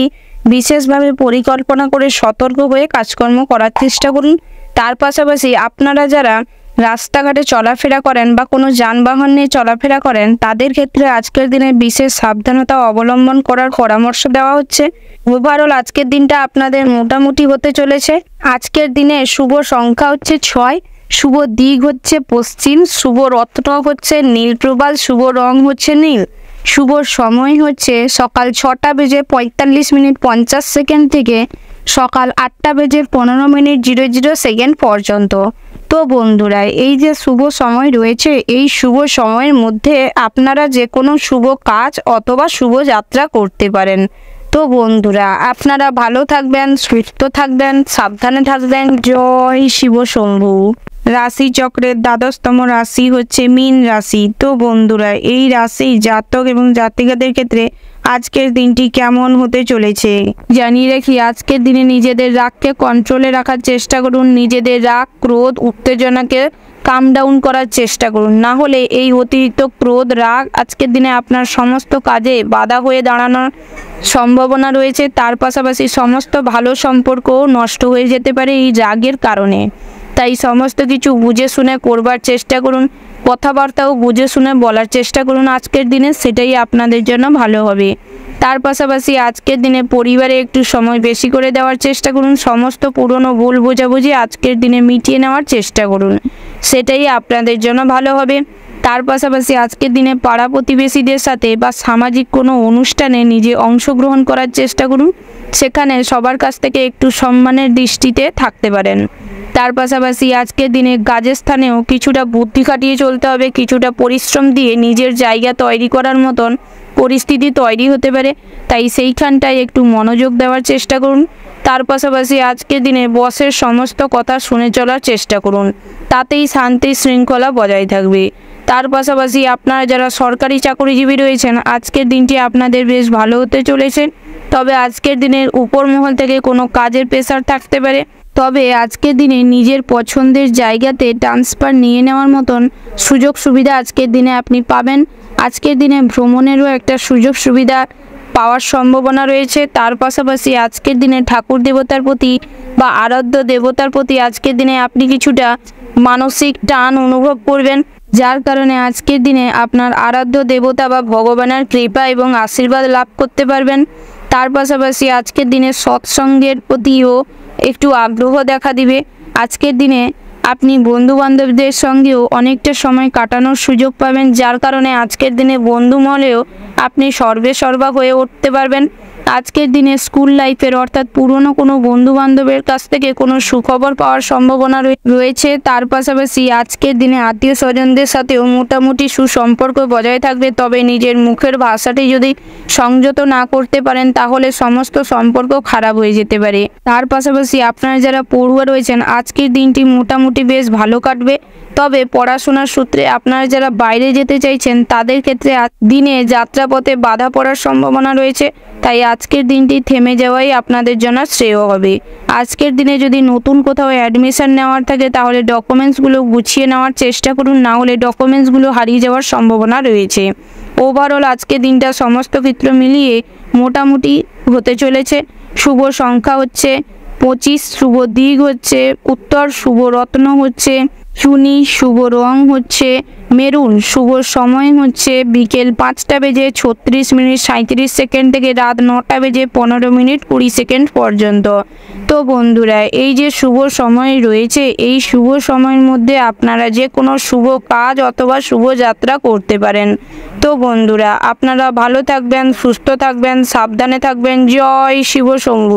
বিশেষভাবে পরিকল্পনা করে সতর্ক হয়ে কাজকর্ম করার চেষ্টা করুন। তার পাশাপাশি আপনারা যারা রাস্তাঘাটে চলাফেরা করেন বা কোনো যানবাহন নিয়ে চলাফেরা করেন, তাদের ক্ষেত্রে আজকের দিনে বিশেষ সাবধানতা অবলম্বন করার পরামর্শ দেওয়া হচ্ছে। ওভারঅল আজকের দিনটা আপনাদের মোটামুটি হতে চলেছে। আজকের দিনে শুভ সংখ্যা হচ্ছে 6, শুভ দিক হচ্ছে পশ্চিম, শুভ রত্ন হচ্ছে নীল প্রবাল, শুভ রং হচ্ছে নীল, শুভ সময় হচ্ছে সকাল 6:45:50 থেকে সকাল 8:15:00 পর্যন্ত। তো বন্ধুরা, এই যে শুভ সময় রয়েছে, এই শুভ সময়ের মধ্যে আপনারা যে কোনো শুভ কাজ অথবা শুভ যাত্রা করতে পারেন। তো তো বন্ধুরা আপনারা ভালো থাকবেন, সুস্থ থাকবেন, সাবধানে থাকবেন। জয় শিব শম্ভু। রাশি চক্রের দ্বাদশতম রাশি হচ্ছে মীন রাশি। তো বন্ধুরা এই রাশি জাতক এবং জাতিকাদের ক্ষেত্রে আজকের দিনটি কেমন হতে চলেছে জানিয়ে রাখি। আজকের দিনে নিজেদের রাগকে কন্ট্রোলে রাখার চেষ্টা করুন। নিজেদের রাগ, ক্রোধ, উত্তেজনাকে কাম ডাউন করার চেষ্টা করুন। না হলে এই অতিরিক্ত ক্রোধ, রাগ আজকের দিনে আপনার সমস্ত কাজে বাধা হয়ে দাঁড়ানোর সম্ভাবনা রয়েছে। তার পাশাপাশি সমস্ত ভালো সম্পর্কও নষ্ট হয়ে যেতে পারে এই রাগের কারণে। তাই সমস্ত কিছু বুঝে শুনে করবার চেষ্টা করুন। কথাবার্তাও বুঝে শুনে বলার চেষ্টা করুন আজকের দিনে, সেটাই আপনাদের জন্য ভালো হবে। তার পাশাপাশি আজকের দিনে পরিবারে একটু সময় বেশি করে দেওয়ার চেষ্টা করুন। সমস্ত পুরনো ভুল বোঝাবুঝি আজকের দিনে মিটিয়ে নেওয়ার চেষ্টা করুন, সেটাই আপনাদের জন্য ভালো হবে। তার পাশাপাশি আজকের দিনে পাড়া প্রতিবেশীদের সাথে বা সামাজিক কোনো অনুষ্ঠানে নিজে অংশগ্রহণ করার চেষ্টা করুন। সেখানে সবার কাছ থেকে একটু সম্মানের দৃষ্টিতে থাকতে পারেন। তার পাশাপাশি আজকের দিনে কাজের স্থানেও কিছুটা বুদ্ধি খাটিয়ে চলতে হবে। কিছুটা পরিশ্রম দিয়ে নিজের জায়গা তৈরি করার মতন পরিস্থিতি তৈরি হতে পারে, তাই সেইখানটায় একটু মনোযোগ দেওয়ার চেষ্টা করুন। তার পাশাপাশি আজকের দিনে বসের সমস্ত কথা শুনে চলার চেষ্টা করুন, তাতেই শান্তি শৃঙ্খলা বজায় থাকবে। তার পাশাপাশি আপনারা যারা সরকারি চাকরিজীবী রয়েছেন আজকের দিনটি আপনাদের বেশ ভালো হতে চলেছে। তবে আজকের দিনের উপর মহল থেকে কোনো কাজের প্রেশার থাকতে পারে। তবে আজকের দিনে নিজের পছন্দের জায়গাতে ট্রান্সফার নিয়ে নেওয়ার মতন সুযোগ সুবিধা আজকের দিনে আপনি পাবেন। আজকের দিনে ভ্রমণেরও একটা সুযোগ সুবিধা পাওয়ার সম্ভাবনা রয়েছে। তার পাশাপাশি আজকের দিনে ঠাকুর দেবতার প্রতি বা আরাধ্য দেবতার প্রতি আজকের দিনে আপনি কিছুটা মানসিক টান অনুভব করবেন, যার কারণে আজকের দিনে আপনার আরাধ্য দেবতা বা ভগবানের কৃপা এবং আশীর্বাদ লাভ করতে পারবেন। তার পাশাপাশি আজকের দিনে সৎসঙ্গের প্রতিও একটু আগ্রহ দেখা দিবে। আজকের দিনে আপনি বন্ধুবান্ধবদের সঙ্গেও অনেকটা সময় কাটানোর সুযোগ পাবেন, যার কারণে আজকের দিনে বন্ধু মহলেও আপনি সর্বেসর্বা হয়ে উঠতে পারবেন। আজকের দিনে স্কুল লাইফের অর্থাৎ পুরনো কোনো বন্ধুবান্ধবের কাছ থেকে কোনো সুখবর পাওয়ার সম্ভাবনা রয়েছে। তার পাশাপাশি আজকের দিনে আত্মীয় স্বজনদের সাথেও মোটামুটি সুসম্পর্ক বজায় থাকবে। তবে নিজের মুখের ভাষাটি যদি সংযত না করতে পারেন তাহলে সমস্ত সম্পর্ক খারাপ হয়ে যেতে পারে। তার পাশাপাশি আপনারা যারা পড়ুয়া রয়েছেন আজকের দিনটি মোটামুটি বেশ ভালো কাটবে। তবে পড়াশোনার সূত্রে আপনারা যারা বাইরে যেতে চাইছেন তাদের ক্ষেত্রে দিনে যাত্রাপথে বাধা পড়ার সম্ভাবনা রয়েছে, তাই আজকের দিনটি থেমে যাওয়াই আপনাদের জন্য শ্রেয় হবে। আজকের দিনে যদি নতুন কোথাও অ্যাডমিশন নেওয়ার থাকে তাহলে ডকুমেন্টসগুলো গুছিয়ে নেওয়ার চেষ্টা করুন, না হলে ডকুমেন্টসগুলো হারিয়ে যাওয়ার সম্ভাবনা রয়েছে। ওভারঅল আজকের দিনটা সমস্ত ক্ষেত্র মিলিয়ে মোটামুটি হতে চলেছে। শুভ সংখ্যা হচ্ছে 25, শুভ দিক হচ্ছে উত্তর, শুভ রত্ন হচ্ছে চুনি, শুভ রং হচ্ছে মেরুন, শুভ সময় হচ্ছে বিকেল 5টা বেজে 36 মিনিট 37 সেকেন্ড থেকে রাত 9টা বেজে 15 মিনিট 20 সেকেন্ড পর্যন্ত। তো বন্ধুরা এই যে শুভ সময় রয়েছে এই শুভ সময়ের মধ্যে আপনারা যে কোনো শুভ কাজ অথবা শুভ যাত্রা করতে পারেন। তো বন্ধুরা আপনারা ভালো থাকবেন, সুস্থ থাকবেন, সাবধানে থাকবেন। জয় শিব শম্ভু।